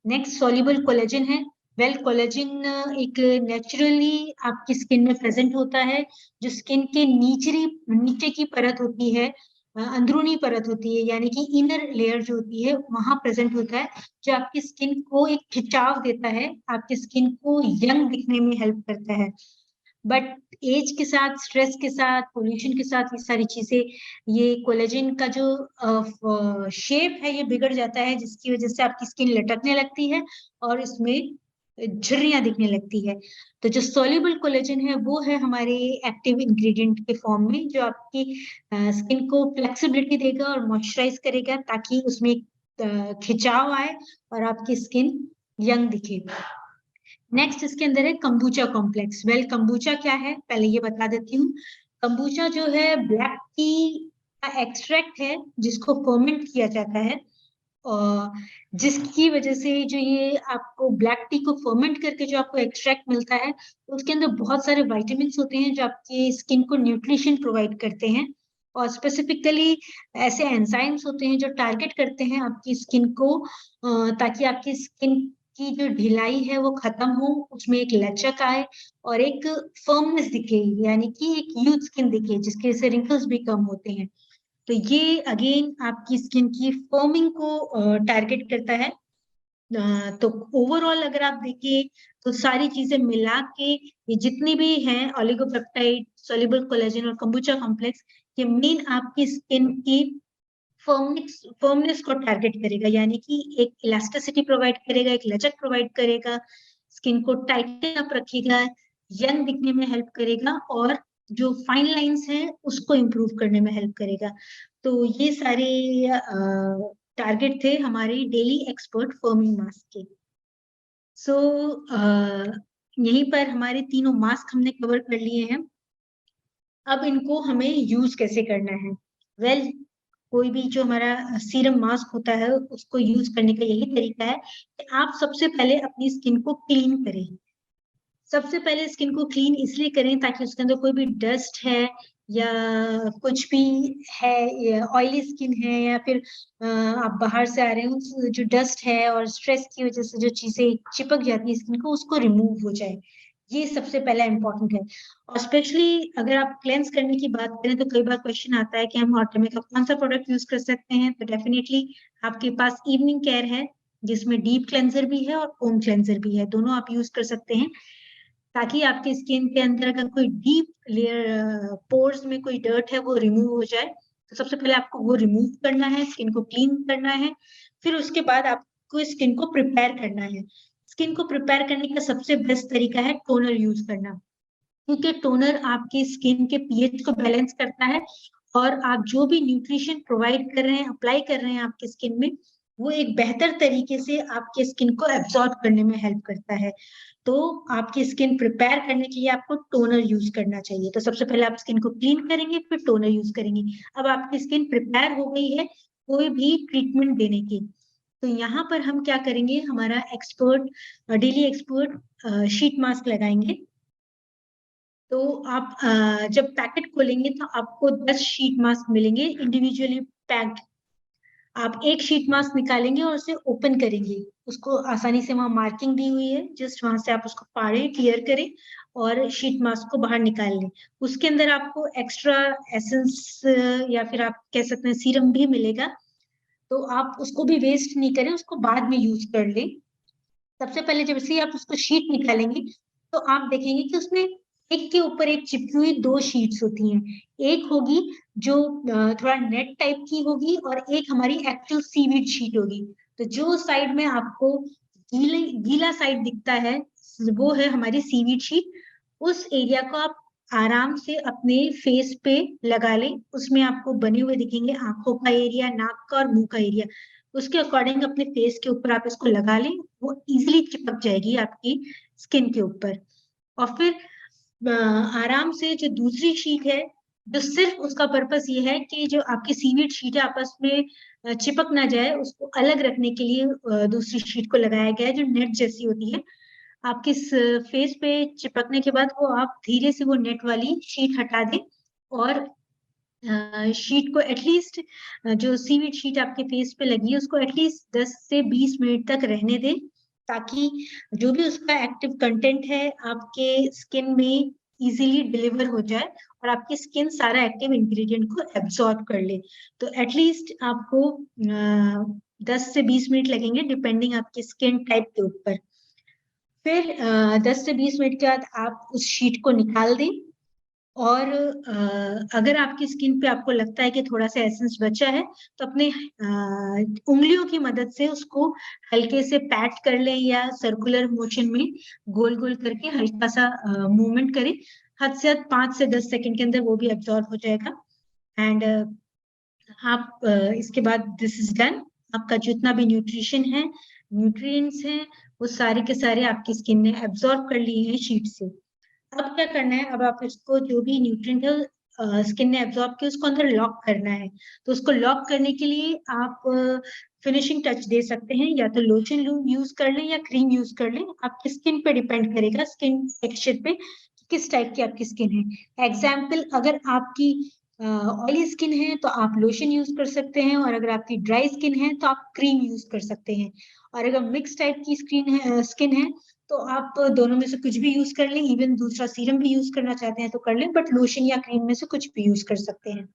नेक्स्ट सॉल्युबल कोलेजन है। वेल कोलेजन एक नेचुरली आपकी स्किन में प्रेजेंट होता है, जो स्किन के नीचे की परत होती है, अंदरूनी परत होती है, यानी कि इनर लेयर जो होती है वहां प्रेजेंट होता है, जो आपकी स्किन को एक खिंचाव देता है, आपकी स्किन को यंग दिखने में हेल्प करता है। बट एज के साथ, स्ट्रेस के साथ, पोल्यूशन के साथ, ये सारी चीजें, ये कोलेजन का जो शेप है ये बिगड़ जाता है, जिसकी वजह से आपकी स्किन लटकने लगती है और इसमें झुर्रियां दिखने लगती है। तो जो सोल्यूबल कोलेजन है वो है हमारे एक्टिव इंग्रेडिएंट के फॉर्म में, जो आपकी स्किन को फ्लेक्सिबिलिटी देगा और मॉइस्चराइज करेगा ताकि उसमें खिंचाव आए और आपकी स्किन यंग दिखे। नेक्स्ट इसके अंदर है कंबूचा कॉम्प्लेक्स। वेल कंबूचा क्या है पहले ये बता देती हूँ। कंबूचा जो है ब्लैक टी का एक्सट्रैक्ट है जिसको फर्मेंट किया जाता है, और जिसकी वजह से जो ये आपको ब्लैक टी को फर्मेंट करके जो आपको एक्सट्रैक्ट मिलता है उसके अंदर बहुत सारे विटामिन होते हैं जो आपकी स्किन को न्यूट्रिशन प्रोवाइड करते हैं, और स्पेसिफिकली ऐसे एंजाइम्स होते हैं जो टारगेट करते हैं आपकी स्किन को, ताकि आपकी स्किन की जो ढिलाई है वो खत्म हो, उसमें एक लचक आए और एक फर्मनेस दिखे, यानी कि एक यूथ स्किन दिखे, जिसके से रिंकल्स भी कम होते हैं। तो ये अगेन आपकी स्किन की फर्मिंग को टारगेट करता है। तो ओवरऑल अगर आप देखिए तो सारी चीजें मिला के ये जितनी भी हैं, ओलिगोपेप्टाइड, सॉल्युबल कोलेजन और कंबूचा कॉम्प्लेक्स, ये मेन आपकी स्किन की फर्मनेस को टारगेट करेगा, यानी कि एक इलास्टिसिटी प्रोवाइड करेगा, एक लचक प्रोवाइड करेगा, स्किन को टाइटन अप रखेगा, यंग दिखने में हेल्प करेगा और जो फाइन लाइंस हैं उसको इम्प्रूव करने में हेल्प करेगा। तो ये सारे टारगेट थे हमारे डेली एक्सपर्ट फर्मिंग मास्क के। सो यहीं पर हमारे तीनों मास्क हमने कवर कर लिए हैं। अब इनको हमें यूज कैसे करना है? वेल कोई भी जो हमारा सीरम मास्क होता है उसको यूज करने का यही तरीका है कि आप सबसे पहले अपनी स्किन को क्लीन करें। सबसे पहले स्किन को क्लीन इसलिए करें ताकि उसके अंदर कोई भी डस्ट है या कुछ भी है, ऑयली स्किन है या फिर आप बाहर से आ रहे हो, जो डस्ट है और स्ट्रेस की वजह से जो चीजें चिपक जाती है स्किन को, उसको रिमूव हो जाए। ये सबसे पहला इम्पोर्टेंट है। और स्पेशली अगर आप क्लेंस करने की बात करें तो कई बार क्वेश्चन आता है कि हम ऑटोमे का कौन सा प्रोडक्ट यूज कर सकते हैं, तो डेफिनेटली आपके पास इवनिंग केयर है जिसमें डीप क्लेंजर भी है और फोम क्लेंजर भी है, दोनों आप यूज कर सकते हैं ताकि आपकी स्किन के अंदर अगर कोई डीप लेयर, पोर्स में कोई डर्ट है वो रिमूव हो जाए। तो सबसे पहले आपको वो रिमूव करना है, स्किन को क्लीन करना है, फिर उसके बाद आपको स्किन को प्रिपेयर करना है। स्किन को प्रिपेयर करने का सबसे बेस्ट तरीका है टोनर यूज करना, क्योंकि टोनर आपकी स्किन के पीएच को बैलेंस करता है और आप जो भी न्यूट्रिशन प्रोवाइड कर रहे हैं, अप्लाई कर रहे हैं आपकी स्किन में, वो एक बेहतर तरीके से आपके स्किन को एब्जॉर्ब करने में हेल्प करता है। तो आपकी स्किन प्रिपेयर करने के लिए आपको टोनर यूज करना चाहिए। तो सबसे पहले आप स्किन को क्लीन करेंगे, फिर टोनर यूज करेंगे। अब आपकी स्किन प्रिपेयर हो गई है कोई भी ट्रीटमेंट देने की, तो यहाँ पर हम क्या करेंगे, हमारा डेली एक्सपर्ट शीट मास्क लगाएंगे। तो आप जब पैकेट खोलेंगे तो आपको 10 शीट मास्क मिलेंगे इंडिविजुअली पैक्ड। आप एक शीट मास्क निकालेंगे और उसे ओपन करेंगे, उसको आसानी से वहां मार्किंग दी हुई है, जस्ट वहां से आप उसको फाड़ें, क्लियर करें और शीट मास्क को बाहर निकाल लें। उसके अंदर आपको एक्स्ट्रा एसेंस या फिर आप कह सकते हैं सीरम भी मिलेगा, तो आप उसको भी वेस्ट नहीं करें, उसको बाद में यूज कर लें। सबसे पहले जब से आप उसको शीट निकालेंगे तो आप देखेंगे कि उसमें एक के ऊपर एक चिपकी हुई 2 शीट्स होती हैं। एक होगी जो थोड़ा नेट टाइप की होगी और एक हमारी एक्चुअल सीवीड शीट होगी। तो जो साइड में आपको गीला साइड दिखता है वो है हमारी सीवीड शीट। उस एरिया को आप आराम से अपने फेस पे लगा लें, उसमें आपको बने हुए दिखेंगे आंखों का एरिया, नाक का और मुंह का एरिया। उसके अकॉर्डिंग अपने फेस के ऊपर आप इसको लगा लें, वो इजीली चिपक जाएगी आपकी स्किन के ऊपर। और फिर आराम से जो दूसरी शीट है, जो सिर्फ उसका पर्पस ये है कि जो आपकी सीवीड शीट है आपस में चिपक ना जाए, उसको अलग रखने के लिए दूसरी शीट को लगाया गया है जो नेट जैसी होती है। आपके फेस पे चिपकने के बाद वो आप धीरे से वो नेट वाली शीट हटा दें और शीट को एटलीस्ट जो सीवीड शीट आपके फेस पे लगी है उसको एटलीस्ट 10 से 20 मिनट तक रहने दें, ताकि जो भी उसका एक्टिव कंटेंट है आपके स्किन में इजीली डिलीवर हो जाए और आपकी स्किन सारा एक्टिव इंग्रेडिएंट को एब्सॉर्ब कर ले। तो एटलीस्ट आपको 10 से 20 मिनट लगेंगे डिपेंडिंग आपकी स्किन टाइप के ऊपर। फिर 10 से 20 मिनट के बाद आप उस शीट को निकाल दें और अगर आपकी स्किन पे आपको लगता है कि थोड़ा सा एसेंस बचा है तो अपने उंगलियों की मदद से उसको हल्के से पैट कर लें या सर्कुलर मोशन में गोल गोल करके हल्का सा मूवमेंट करें। हद से हद 5 से 10 सेकंड के अंदर वो भी एब्जॉर्ब हो जाएगा। एंड आप इसके बाद दिस इज डन। आपका जितना भी न्यूट्रिशन है, न्यूट्रिएंट्स हैं, वो सारे के सारे आपकी स्किन ने एब्जॉर्ब कर लिए हैं शीट से। अब क्या करना है, अब आप इसको जो भी न्यूट्रिएंट है स्किन ने एब्जॉर्ब किया उसको अंदर लॉक करना है। तो उसको लॉक करने के लिए आप फिनिशिंग टच दे सकते हैं, या तो लोशन यूज कर लें या क्रीम यूज कर लें, आपकी स्किन पे डिपेंड करेगा, स्किन टेक्सचर पे किस टाइप की आपकी स्किन है। एग्जाम्पल, अगर आपकी ऑयली स्किन है तो आप लोशन यूज कर सकते हैं, और अगर आपकी ड्राई स्किन है तो आप क्रीम यूज कर सकते हैं। और अगर मिक्स टाइप की स्किन है तो आप दोनों में से कुछ भी यूज कर लें, इवन दूसरा सीरम भी यूज करना चाहते हैं तो कर लें, बट लोशन या क्रीम में से कुछ भी यूज कर सकते हैं।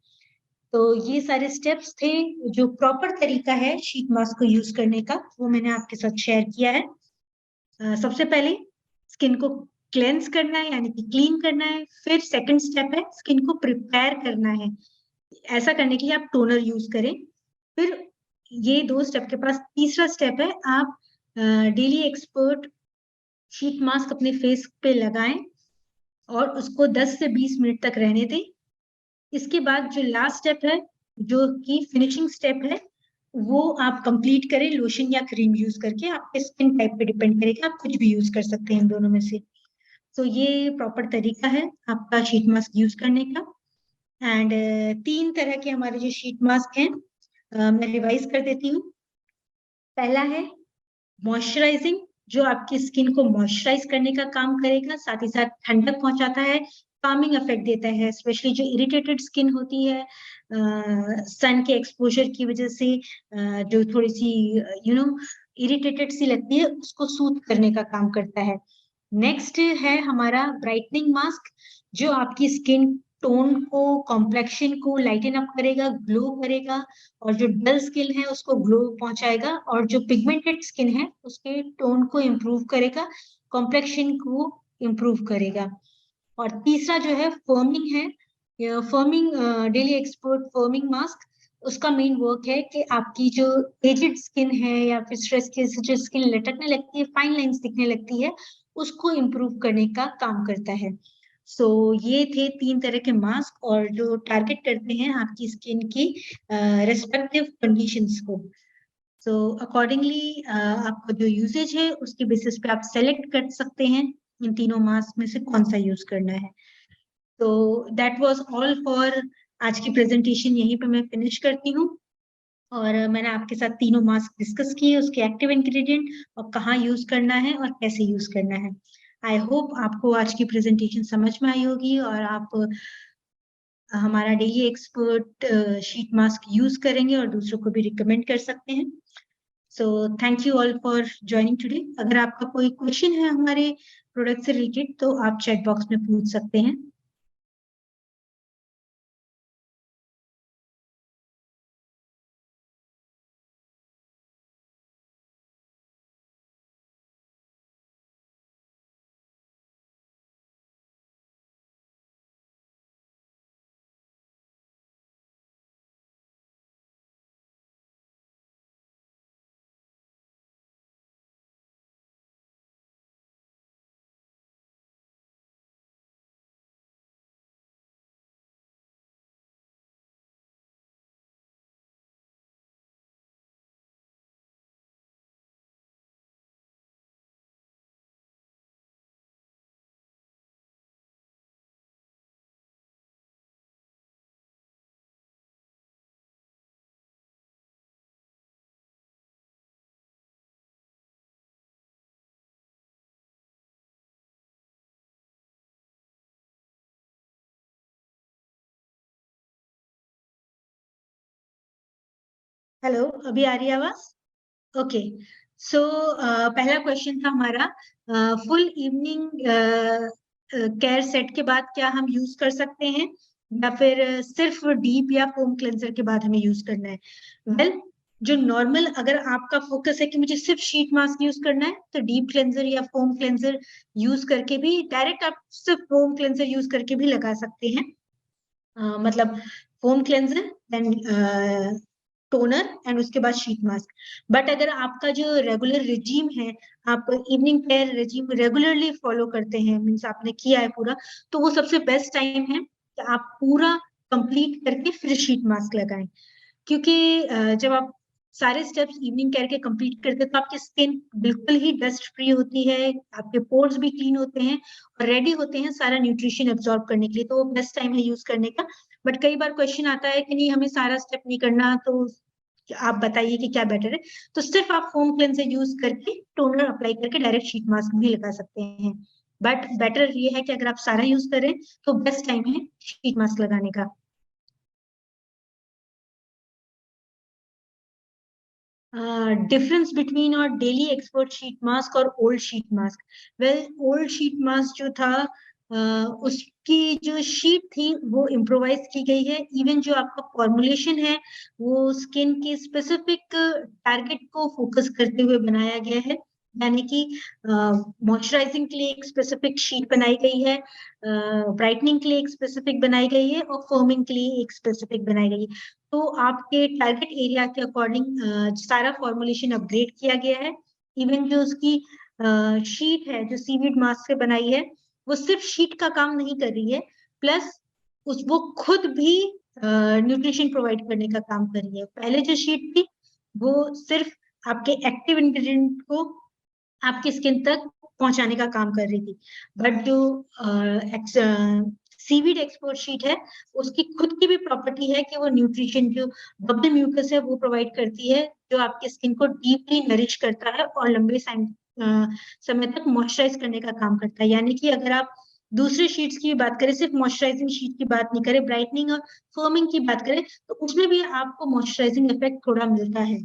तो ये सारे स्टेप्स थे, जो प्रॉपर तरीका है शीट मास्क को यूज करने का, वो मैंने आपके साथ शेयर किया है। सबसे पहले स्किन को क्लेंस करना है, यानी कि क्लीन करना है। फिर सेकंड स्टेप है स्किन को प्रिपेयर करना है। ऐसा करने के लिए आप टोनर यूज करें। फिर ये 2 स्टेप के पास तीसरा स्टेप है, आप डेली एक्सपर्ट शीट मास्क अपने फेस पे लगाएं और उसको 10 से 20 मिनट तक रहने दें। इसके बाद जो लास्ट स्टेप है, जो कि फिनिशिंग स्टेप है, वो आप कंप्लीट करें लोशन या क्रीम यूज करके। आपके स्किन टाइप पे डिपेंड करेगा, आप कुछ भी यूज कर सकते हैं इन दोनों में से। तो ये प्रॉपर तरीका है आपका शीट मास्क यूज करने का। एंड 3 तरह के हमारे जो शीट मास्क हैं, मैं रिवाइज कर देती हूँ। पहला है मॉइस्चराइजिंग, जो आपकी स्किन को मॉइस्चराइज करने का काम करेगा, साथ ही साथ ठंडक पहुंचाता है, कामिंग इफेक्ट देता है, स्पेशली जो इरिटेटेड स्किन होती है सन के एक्सपोजर की वजह से, जो थोड़ी सी इरिटेटेड सी लगती है, उसको सूथ करने का काम करता है। नेक्स्ट है हमारा ब्राइटनिंग मास्क, जो आपकी स्किन टोन को, कॉम्प्लेक्शन को लाइटन अप करेगा, ग्लो करेगा, और जो डल स्किन है उसको ग्लो पहुंचाएगा, और जो पिगमेंटेड स्किन है उसके टोन को इम्प्रूव करेगा, कॉम्प्लेक्शन को इम्प्रूव करेगा। और तीसरा जो है फर्मिंग है, forming daily expert firming mask. उसका मेन वर्क है कि आपकी जो एजिड स्किन है या फिर स्ट्रेस के जो स्किन लटकने लगती है, फाइन लाइंस दिखने लगती है, उसको इम्प्रूव करने का काम करता है। सो ये थे 3 तरह के मास्क, और जो टारगेट करते हैं आपकी स्किन की रेस्पेक्टिव कंडीशंस को। सो अकॉर्डिंगली आपका जो यूसेज है उसके बेसिस पे आप सेलेक्ट कर सकते हैं इन तीनों मास्क में से कौन सा यूज करना है। तो दैट वाज ऑल फॉर आज की प्रेजेंटेशन, यहीं पे मैं फिनिश करती हूँ। और मैंने आपके साथ तीनों मास्क डिस्कस किए, उसके एक्टिव इंग्रेडिएंट और कहाँ यूज करना है और कैसे यूज करना है। आई होप आपको आज की प्रेजेंटेशन समझ में आई होगी और आप हमारा daily expert sheet mask use करेंगे और दूसरों को भी रिकमेंड कर सकते हैं। सो thank you all for joining today. अगर आपका कोई क्वेश्चन है हमारे प्रोडक्ट से रिलेटेड तो आप चैट बॉक्स में पूछ सकते हैं। हेलो, अभी आ रही है आवाज? ओके। सो पहला क्वेश्चन था हमारा, फुल इवनिंग केयर सेट के बाद क्या हम यूज कर सकते हैं या फिर सिर्फ डीप या फोम क्लेंजर के बाद हमें यूज करना है? वेल जो नॉर्मल, अगर आपका फोकस है कि मुझे सिर्फ शीट मास्क यूज करना है तो डीप क्लेंजर या फोम क्लेंजर यूज करके भी, डायरेक्ट आप सिर्फ फोम क्लेंजर यूज करके भी लगा सकते हैं। मतलब foam cleanser then toner and उसके बाद शीट मास्क। बट अगर आपका जो रेगुलर रिजीम है, आप evening care regime regularly follow करते हैं, मीन्स आपने किया है पूरा, तो वो सबसे बेस्ट टाइम है कि आप पूरा कंप्लीट करके फिर शीट मास्क लगाएं। क्योंकि जब आप सारे स्टेप्स इवनिंग केयर के कंप्लीट करते हैं तो आपकी स्किन बिल्कुल ही डस्ट फ्री होती है, आपके पोर्स भी क्लीन होते हैं और रेडी होते हैं सारा न्यूट्रिशन एब्जॉर्ब करने के लिए, तो वो बेस्ट टाइम है यूज करने का। बट कई बार क्वेश्चन आता है कि नहीं हमें सारा स्टेप नहीं करना, तो आप बताइए कि क्या बेटर है। तो सिर्फ आप फोम क्लेंजर यूज करके टोनर अप्लाई करके डायरेक्ट शीट मास्क भी लगा सकते हैं। बट बेटर ये है कि अगर आप सारा यूज करें तो बेस्ट टाइम है शीट मास्क लगाने का। डिफरेंस बिटवीन और डेली एक्सपर्ट शीट मास्क और old sheet mask? Well old sheet mask जो था उसकी जो शीट थी वो इम्प्रोवाइज की गई है। इवन जो आपका फॉर्मुलेशन है वो स्किन के स्पेसिफिक टारगेट को फोकस करते हुए बनाया गया है, यानी कि मॉइस्चराइजिंग के लिए एक स्पेसिफिक शीट बनाई गई है, ब्राइटनिंग के लिए एक स्पेसिफिक बनाई गई है और फर्मिंग के लिए एक स्पेसिफिक बनाई गई है। तो आपके टारगेट एरिया के अकॉर्डिंग सारा फॉर्मुलेशन अपग्रेड किया गया है। इवन जो उसकी शीट है जो सीवीड मास्क से बनाई है वो सिर्फ शीट का काम नहीं कर रही है, प्लस उस वो खुद भी न्यूट्रिशन प्रोवाइड करने का काम कर रही है। पहले जो शीट थी वो सिर्फ आपके एक्टिव इंग्रेडिएंट को आपकी स्किन तक पहुंचाने का काम कर रही थी, बट जो सीवीड एक्सपोर्ट शीट है उसकी खुद की भी प्रॉपर्टी है कि वो न्यूट्रिशन जो बबल म्यूकस है वो प्रोवाइड करती है, जो आपकी स्किन को डीपली नरिश करता है और लंबे समय तक मॉइस्चराइज करने का काम करता है। यानी कि अगर आप दूसरे शीट्स की बात करें, सिर्फ मॉइस्चराइजिंग शीट की बात नहीं करें, ब्राइटनिंग और फर्मिंग की बात करें, तो उसमें भी आपको मॉइस्चराइजिंग इफेक्ट थोड़ा मिलता है।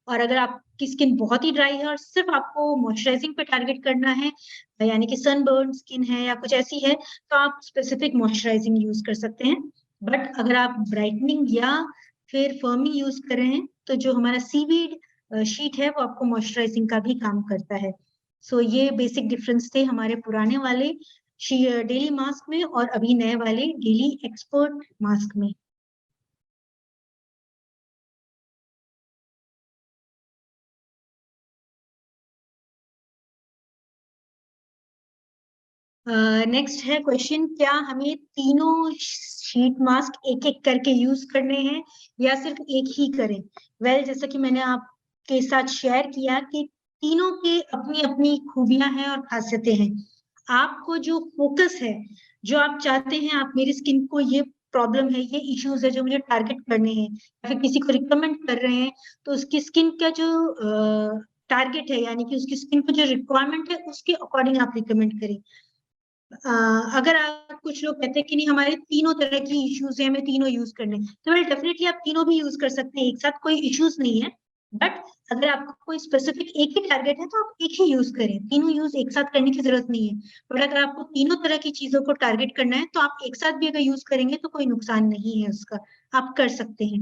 और अगर आपकी स्किन बहुत ही ड्राई है और सिर्फ आपको मॉइस्चराइजिंग पे टारगेट करना है, यानी कि सनबर्न स्किन है या कुछ ऐसी है, तो आप स्पेसिफिक मॉइस्चराइजिंग यूज कर सकते हैं। बट अगर आप ब्राइटनिंग या फिर फर्मिंग यूज कर रहे हैं तो जो हमारा सीवीड शीट है वो आपको मॉइस्चराइजिंग का भी काम करता है। सो ये बेसिक डिफरेंस थे हमारे पुराने वाले डेली मास्क में और अभी नए वाले डेली एक्सपर्ट मास्क में। नेक्स्ट है क्वेश्चन, क्या हमें तीनों शीट मास्क एक एक करके यूज करने हैं या सिर्फ एक ही करें? वेल जैसा कि मैंने आप के साथ शेयर किया कि तीनों के अपनी अपनी खूबियां हैं और खासियतें हैं। आपको जो फोकस है, जो आप चाहते हैं, आप मेरी स्किन को ये प्रॉब्लम है, ये इश्यूज है जो मुझे टारगेट करने हैं, या फिर किसी को रिकमेंड कर रहे हैं, तो उसकी स्किन का जो टारगेट है, यानी कि उसकी स्किन को जो रिक्वायरमेंट है, उसके अकॉर्डिंग आप रिकमेंड करें। अगर आप, कुछ लोग कहते हैं कि नहीं हमारे तीनों तरह की इश्यूज है, हमें तीनों यूज करने, तो वेल डेफिनेटली आप तीनों भी यूज कर सकते हैं एक साथ, कोई इश्यूज नहीं है। बट अगर आपको कोई स्पेसिफिक एक ही टारगेट है तो आप एक ही यूज करें, तीनों यूज एक साथ करने की जरूरत नहीं है। बट अगर आपको तीनों तरह की चीजों को टारगेट करना है तो आप एक साथ भी अगर यूज करेंगे तो कोई नुकसान नहीं है उसका, आप कर सकते हैं।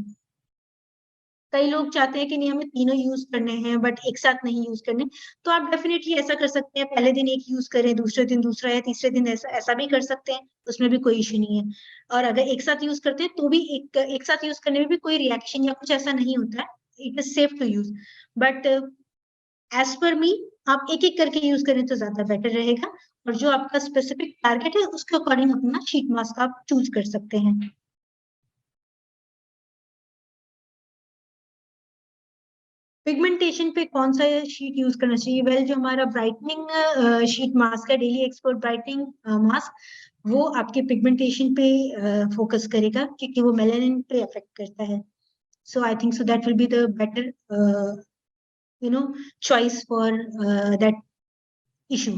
कई लोग चाहते हैं कि नहीं हमें तीनों यूज करने हैं बट एक साथ नहीं यूज करने, तो आप डेफिनेटली ऐसा कर सकते हैं, पहले दिन एक यूज करें, दूसरे दिन दूसरा, या तीसरे दिन ऐसा ऐसा भी कर सकते हैं, उसमें भी कोई इश्यू नहीं है। और अगर एक साथ यूज करते हैं तो भी एक साथ यूज करने में भी कोई रिएक्शन या कुछ ऐसा नहीं होता है, it is safe to use. But as per me, आप एक एक करके यूज करें तो ज्यादा बेटर रहेगा, और जो आपका स्पेसिफिक टारगेट है उसके अकॉर्डिंग अपना शीट मास्क आप चूज कर सकते हैं। पिगमेंटेशन पे कौन सा शीट यूज करना चाहिए? वेल, जो हमारा ब्राइटनिंग शीट मास्क है, डेली एक्सपर्ट ब्राइटनिंग मास्क, वो आपके पिगमेंटेशन पे फोकस करेगा, क्योंकि वो मेलानिन पे अफेक्ट करता है। So I think so that will be the better choice for that issue.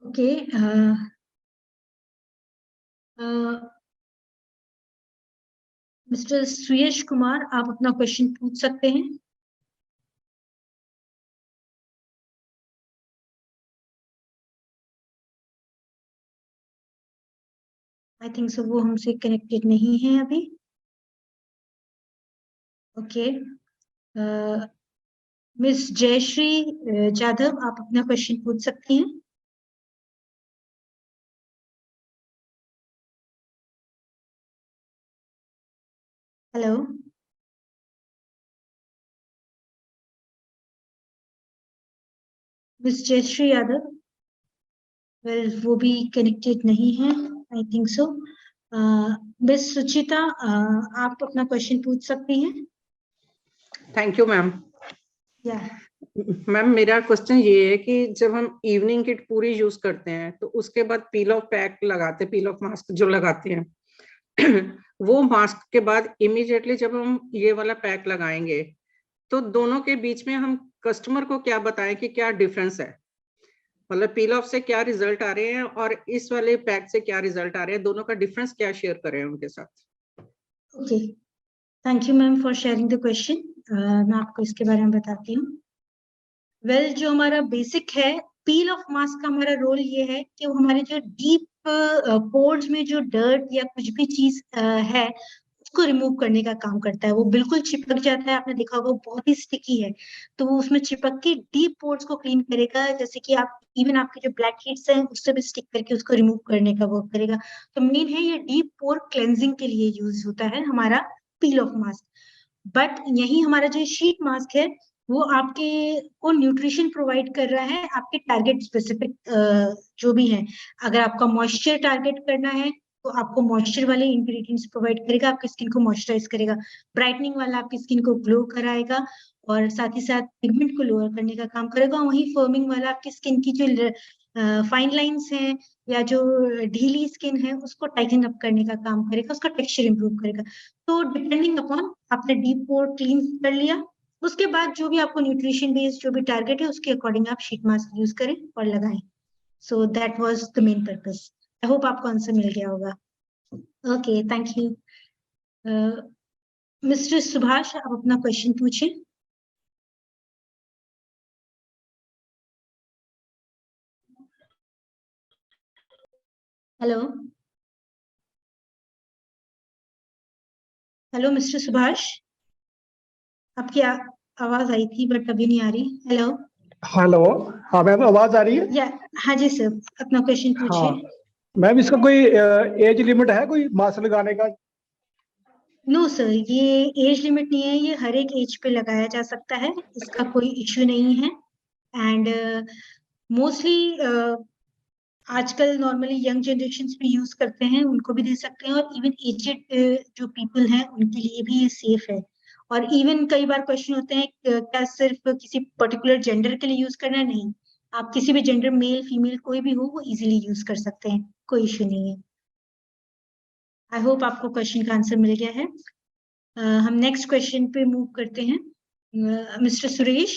Okay. Mister Suyash Kumar, आप अपना क्वेश्चन पूछ सकते हैं। आई थिंक सो वो हमसे कनेक्टेड नहीं है अभी। ओके। मिस जयश्री जाधव, आप अपना क्वेश्चन पूछ सकती हैं। Hello. Miss Jayshree Yadav, well वो भी कनेक्टेड नहीं है, आई थिंक सो। मिस सुचिता, आप अपना क्वेश्चन पूछ सकती हैं। Thank you ma'am. या मैम, मेरा क्वेश्चन ये है कि जब हम इवनिंग किट पूरी यूज करते हैं तो उसके बाद पील ऑफ पैक लगाते हैं, पील ऑफ मास्क जो लगाते हैं वो मास्क के बाद इमीडिएटली जब हम ये वाला पैक लगाएंगे तो दोनों के बीच में हम कस्टमर को क्या बताएं कि क्या डिफरेंस है, मतलब पील ऑफ से क्या रिजल्ट आ रहे हैं और इस वाले पैक से क्या रिजल्ट आ रहे हैं, दोनों का डिफरेंस क्या शेयर करें उनके साथ। Okay, thank you ma'am for sharing the question. मैं आपको इसके बारे में बताती हूँ। वेल, जो हमारा बेसिक है, पील ऑफ मास्क का हमारा रोल ये है कि वो हमारे जो डीप पोर्स में जो डर्ट या कुछ भी चीज है उसको रिमूव करने का काम करता है। वो बिल्कुल चिपक जाता है, आपने देखा होगा वो बहुत ही स्टिकी है, तो वो उसमें चिपक के डीप पोर्स को क्लीन करेगा, जैसे कि आप इवन आपके जो ब्लैक हेड्स हैं उससे भी स्टिक करके उसको रिमूव करने का वर्क करेगा। तो मेन है ये डीप पोर क्लेंजिंग के लिए यूज होता है हमारा पील ऑफ मास्क। बट यही हमारा जो शीट मास्क है वो आपके को न्यूट्रिशन प्रोवाइड कर रहा है, आपके टारगेट स्पेसिफिक जो भी है। अगर आपका मॉइस्चर टारगेट करना है तो आपको मॉइस्चर वाले इंग्रेडिएंट्स प्रोवाइड करेगा, आपकी स्किन को मॉइस्चराइज करेगा। ब्राइटनिंग वाला आपकी स्किन को ग्लो कराएगा और साथ ही साथ पिगमेंट को लोअर करने का काम करेगा। वहीं फर्मिंग वाला आपकी स्किन की जो फाइन लाइंस हैं या जो ढीली स्किन है उसको टाइटन अप करने का काम करेगा, उसका टेक्सचर इंप्रूव करेगा। तो डिपेंडिंग अपॉन आपने डीप पोर क्लीन कर लिया, उसके बाद जो भी आपको न्यूट्रिशन बेस्ड जो भी टारगेट है उसके अकॉर्डिंग आप शीट मास्क यूज करें और लगाएं। So that was the main purpose. I hope आपको आंसर मिल गया होगा। Okay, thank you. Mister Subhash, आप अपना क्वेश्चन पूछिए। हेलो। हेलो मिस्टर सुभाष, आपकी आवाज आई थी बट अभी नहीं आ रही। हेलो। हेलो, हाँ मैम, आवाज आ रही है? या हाँ जी सर, अपना क्वेश्चन पूछिए। हाँ मैम, इसका कोई एज लिमिट है कोई मास्क लगाने का? नो सर, ये एज लिमिट नहीं है, ये हर एक एज पे लगाया जा सकता है, इसका कोई इश्यू नहीं है। एंड मोस्टली आजकल नॉर्मली यंग जनरेशन भी यूज करते हैं, उनको भी दे सकते हैं, और इवन एजेड जो पीपल हैं उनके लिए भी ये सेफ है। और इवन कई बार क्वेश्चन होते हैं क्या सिर्फ किसी पर्टिकुलर जेंडर के लिए यूज करना है? नहीं, आप किसी भी जेंडर, मेल फीमेल कोई भी हो, वो इजीली यूज कर सकते हैं, कोई इश्यू नहीं है। आई होप आपको क्वेश्चन का आंसर मिल गया है। हम नेक्स्ट क्वेश्चन पे मूव करते हैं। मिस्टर सुरेश।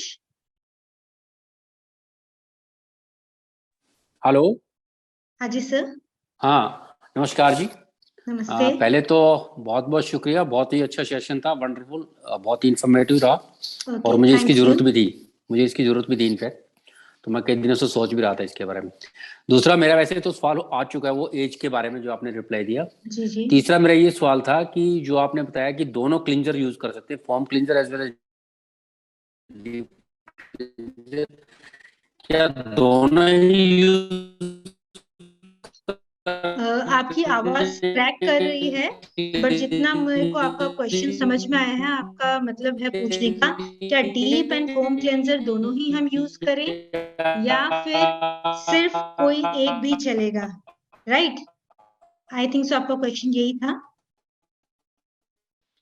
हेलो। हाँ जी सर। हाँ, नमस्कार जी। नमस्ते। पहले तो बहुत बहुत शुक्रिया, बहुत ही अच्छा सेशन था, वंडरफुल, बहुत ही इंफॉर्मेटिव रहा। और मुझे इसकी जरूरत भी थी इनफैक्ट, तो मैं कई दिनों से सोच भी रहा था इसके बारे में। दूसरा मेरा वैसे तो सवाल आ चुका है वो एज के बारे में जो आपने रिप्लाई दिया। जी। तीसरा मेरा ये सवाल था कि जो आपने बताया कि दोनों क्लींजर यूज कर सकते हैं, foam cleanser as well as, क्या दोनों ही यूज आपकी आवाज क्रैक कर रही है, बट जितना मेरे को आपका क्वेश्चन समझ में आया है, आपका मतलब है पूछने का क्या डीप एंड फोम क्लेंजर दोनों ही हम यूज करें या फिर सिर्फ कोई एक भी चलेगा, राइट? आई थिंक सो आपका क्वेश्चन यही था।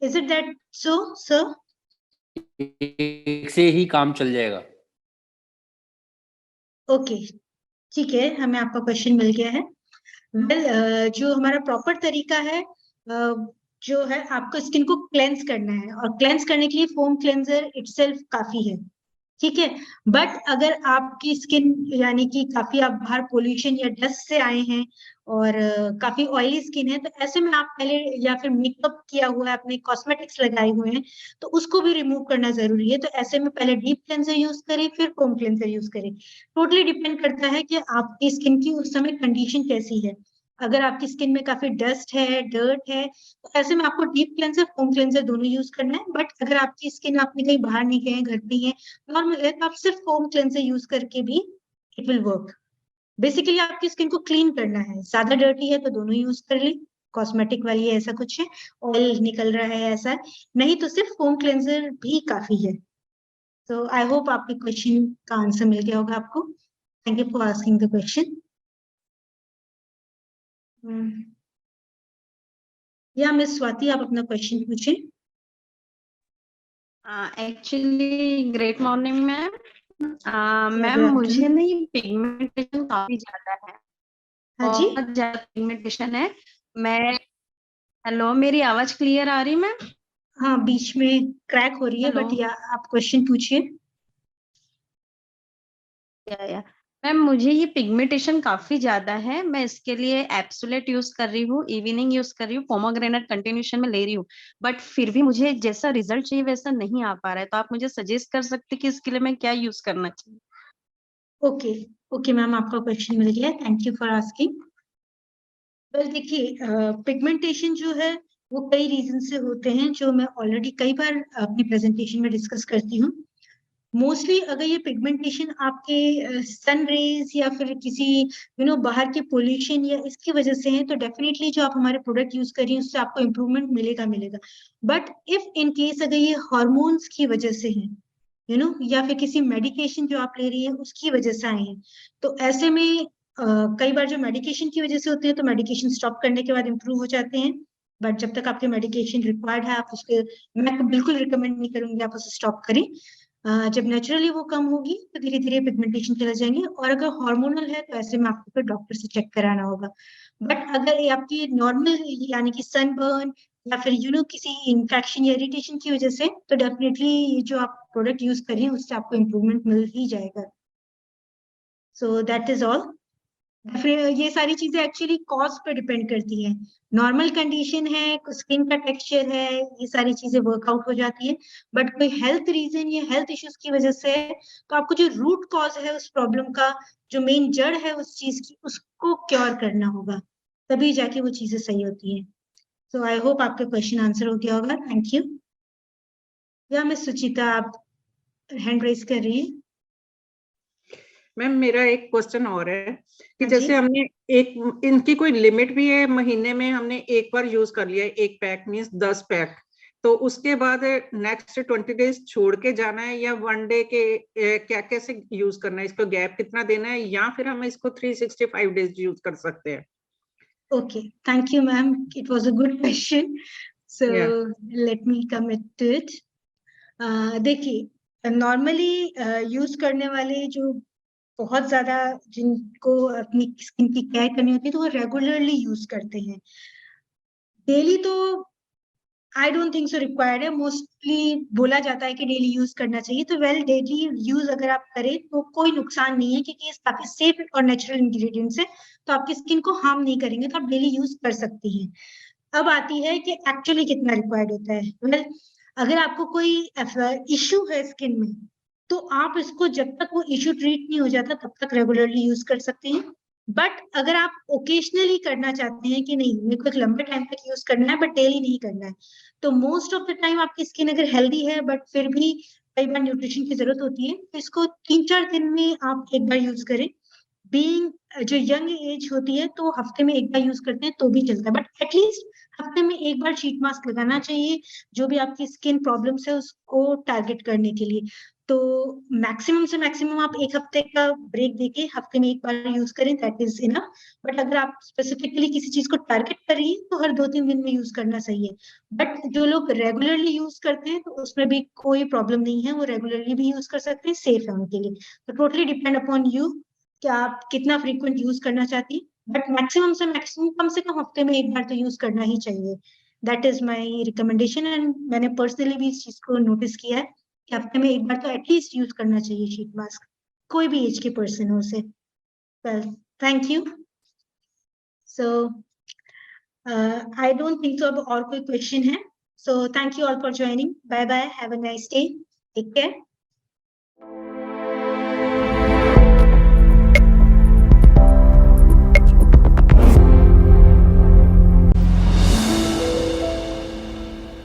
Is it that so sir? एक से ही काम चल जाएगा? ओके, ठीक है, हमें आपका क्वेश्चन मिल गया है। वेल, जो हमारा प्रॉपर तरीका है, जो है आपको स्किन को क्लेंस करना है, और क्लेंस करने के लिए फोम क्लेंजर इटसेल्फ काफी है, ठीक है। बट अगर आपकी स्किन यानी कि काफी आप बाहर पोल्यूशन या डस्ट से आए हैं और काफी ऑयली स्किन है, तो ऐसे में आप पहले, या फिर मेकअप किया हुआ है, अपने कॉस्मेटिक्स लगाए हुए हैं, तो उसको भी रिमूव करना जरूरी है। तो ऐसे में पहले डीप क्लेंजर यूज करें, फिर फोम क्लेंजर यूज करें। टोटली डिपेंड करता है कि आपकी स्किन की उस समय कंडीशन कैसी है। अगर आपकी स्किन में काफी डस्ट है, डर्ट है, तो ऐसे में आपको डीप क्लेंजर, फोम क्लेंजर दोनों यूज करना है। बट अगर आपकी स्किन, आपने कहीं बाहर नहीं गए, घर पे ही है, नॉर्मल है, तो आप सिर्फ फोम क्लेंजर यूज करके भी इट विल वर्क। बेसिकली आपकी स्किन को क्लीन करना है, ज्यादा डर्टी है तो दोनों यूज कर ले, कॉस्मेटिक वाली है, ऐसा कुछ है, ऑयल निकल रहा है ऐसा है, नहीं तो सिर्फ फोम क्लेंजर भी काफी है। तो आई होप आपके क्वेश्चन का आंसर मिल गया होगा आपको। Thank you for asking the question. या मिस स्वाति, आप अपना क्वेश्चन पूछें। Actually great morning ma'am. Ma'am good मुझे afternoon. ना ये पिगमेंटेशन काफी ज्यादा है, हाँ जी। बहुत ज्यादा पिगमेंटेशन है। हेलो, मेरी आवाज क्लियर आ रही मैम? हाँ, बीच में क्रैक हो रही है, हेलो। बट या आप क्वेश्चन पूछिए। या मैम, मुझे ये पिगमेंटेशन काफी ज्यादा है, मैं इसके लिए एब्सोलेट यूज कर रही हूँ, इवनिंग यूज कर रही हूँ, पोमोग्रेनेट कंटिन्यूशन में ले रही हूँ, बट फिर भी मुझे जैसा रिजल्ट चाहिए वैसा नहीं आ पा रहा है। तो आप मुझे सजेस्ट कर सकते कि इसके लिए मैं क्या यूज करना चाहिए? ओके ओके मैम, आपका क्वेश्चन मिल गया, thank you for asking. Well देखिए, पिगमेंटेशन जो है वो कई रीजन से होते हैं, जो मैं ऑलरेडी कई बार अपनी प्रेजेंटेशन में डिस्कस करती हूँ। मोस्टली अगर ये पिगमेंटेशन आपके सन रेज या फिर किसी बाहर के पोल्यूशन या इसकी वजह से है, तो डेफिनेटली जो आप हमारे प्रोडक्ट यूज करिए उससे आपको इम्प्रूवमेंट मिलेगा। बट इफ इन केस अगर ये हॉर्मोन्स की वजह से है, या फिर किसी मेडिकेशन जो आप ले रही है उसकी वजह से आए हैं, तो ऐसे में कई बार जो मेडिकेशन की वजह से होते हैं, तो मेडिकेशन स्टॉप करने के बाद इम्प्रूव हो जाते हैं। बट जब तक आपके मेडिकेशन रिक्वायर्ड है, आप उसके, मैं बिल्कुल रिकमेंड नहीं करूंगी आप उसे स्टॉप करें। जब नेचुरली वो कम होगी तो धीरे धीरे पिगमेंटेशन चले जाएंगे, और अगर हार्मोनल है तो ऐसे में आपको फिर डॉक्टर से चेक कराना होगा। बट अगर ये आपकी नॉर्मल यानी कि सनबर्न या फिर किसी इन्फेक्शन या इरिटेशन की वजह से, तो डेफिनेटली जो आप प्रोडक्ट यूज करें उससे आपको इम्प्रूवमेंट मिल ही जाएगा। So that is all. फिर ये सारी चीजें एक्चुअली कॉज पे डिपेंड करती है। नॉर्मल कंडीशन है, स्किन का टेक्सचर है, ये सारी चीजें वर्कआउट हो जाती है। बट कोई हेल्थ रीजन या हेल्थ इश्यूज की वजह से है, तो आपको जो रूट कॉज है उस प्रॉब्लम का, जो मेन जड़ है उस चीज की, उसको क्योर करना होगा, तभी जाके वो चीजें सही होती है। सो आई होप आपका क्वेश्चन आंसर हो गया होगा। Thank you. या मिस सुचिता, आप हैंड रेज कर रही हैं। मैम मेरा एक क्वेश्चन और है कि हाँ जैसे जी। हमने एक, इनकी कोई लिमिट भी है? महीने में हमने एक बार यूज कर लिया एक पैक मीन्स 10 पैक, तो उसके बाद नेक्स्ट 20 डेज छोड़ के जाना है या 1 डे के क्या कैसे यूज करना है, इसको गैप कितना देना है, या फिर हम इसको 365 डेज यूज कर सकते हैं? Okay, thank you, ma'am. It was a good question. So let me commit to it. देखिए, नॉर्मली यूज करने वाले जो बहुत ज्यादा जिनको अपनी स्किन की केयर करनी होती है तो वो रेगुलरली यूज करते हैं। डेली तो आई डोंट थिंक सो रिक्वायर्ड है। मोस्टली बोला जाता है कि डेली यूज करना चाहिए, तो वेल डेली यूज अगर आप करें तो कोई नुकसान नहीं है, क्योंकि ये काफी सेफ और नेचुरल इंग्रेडिएंट्स है, तो आपकी स्किन को हार्म नहीं करेंगे, तो आप डेली यूज कर सकती हैं। अब आती है कि एक्चुअली कितना रिक्वायर्ड होता है। वेल, अगर आपको कोई इश्यू है स्किन में, तो आप इसको जब तक वो इश्यू ट्रीट नहीं हो जाता तब तक रेगुलरली यूज कर सकते हैं। बट अगर आप ओकेजनली करना चाहते हैं कि नहीं मेरे को एक लंबे टाइम तक यूज करना है बट डेली नहीं करना है, तो मोस्ट ऑफ द टाइम आपकी स्किन अगर हेल्दी है बट फिर भी कई बार न्यूट्रिशन की जरूरत होती है, तो इसको 3-4 दिन में आप एक बार यूज करें। बीइंग जो यंग एज होती है तो हफ्ते में एक बार यूज करते हैं तो भी चलता है, बट एटलीस्ट हफ्ते में एक बार शीट मास्क लगाना चाहिए, जो भी आपकी स्किन प्रॉब्लम्स है उसको टारगेट करने के लिए। तो मैक्सिमम से मैक्सिमम आप एक हफ्ते का ब्रेक देके हफ्ते में एक बार यूज करें, दैट इज इनफ। बट अगर आप स्पेसिफिकली किसी चीज को टारगेट कर रही है तो हर 2-3 दिन में यूज करना सही है। बट जो लोग रेगुलरली यूज करते हैं तो उसमें भी कोई प्रॉब्लम नहीं है, वो रेगुलरली भी यूज कर सकते हैं, सेफ है उनके लिए। तो टोटली डिपेंड अपॉन यू कि आप कितना फ्रीक्वेंट यूज करना चाहती हैं, बट मैक्सिमम से मैक्सिमम कम से कम हफ्ते में एक बार तो यूज करना ही चाहिए। That is my recommendation, and मैंने पर्सनली भी इस चीज को नोटिस किया है कि हफ्ते में एक बार तो एटलीस्ट यूज करना चाहिए शीट मास्क, कोई भी एज के पर्सन हो उसे। Well, thank you. So I don't think so अब और कोई क्वेश्चन है। So thank you all for joining. Bye bye, have a nice day, take care.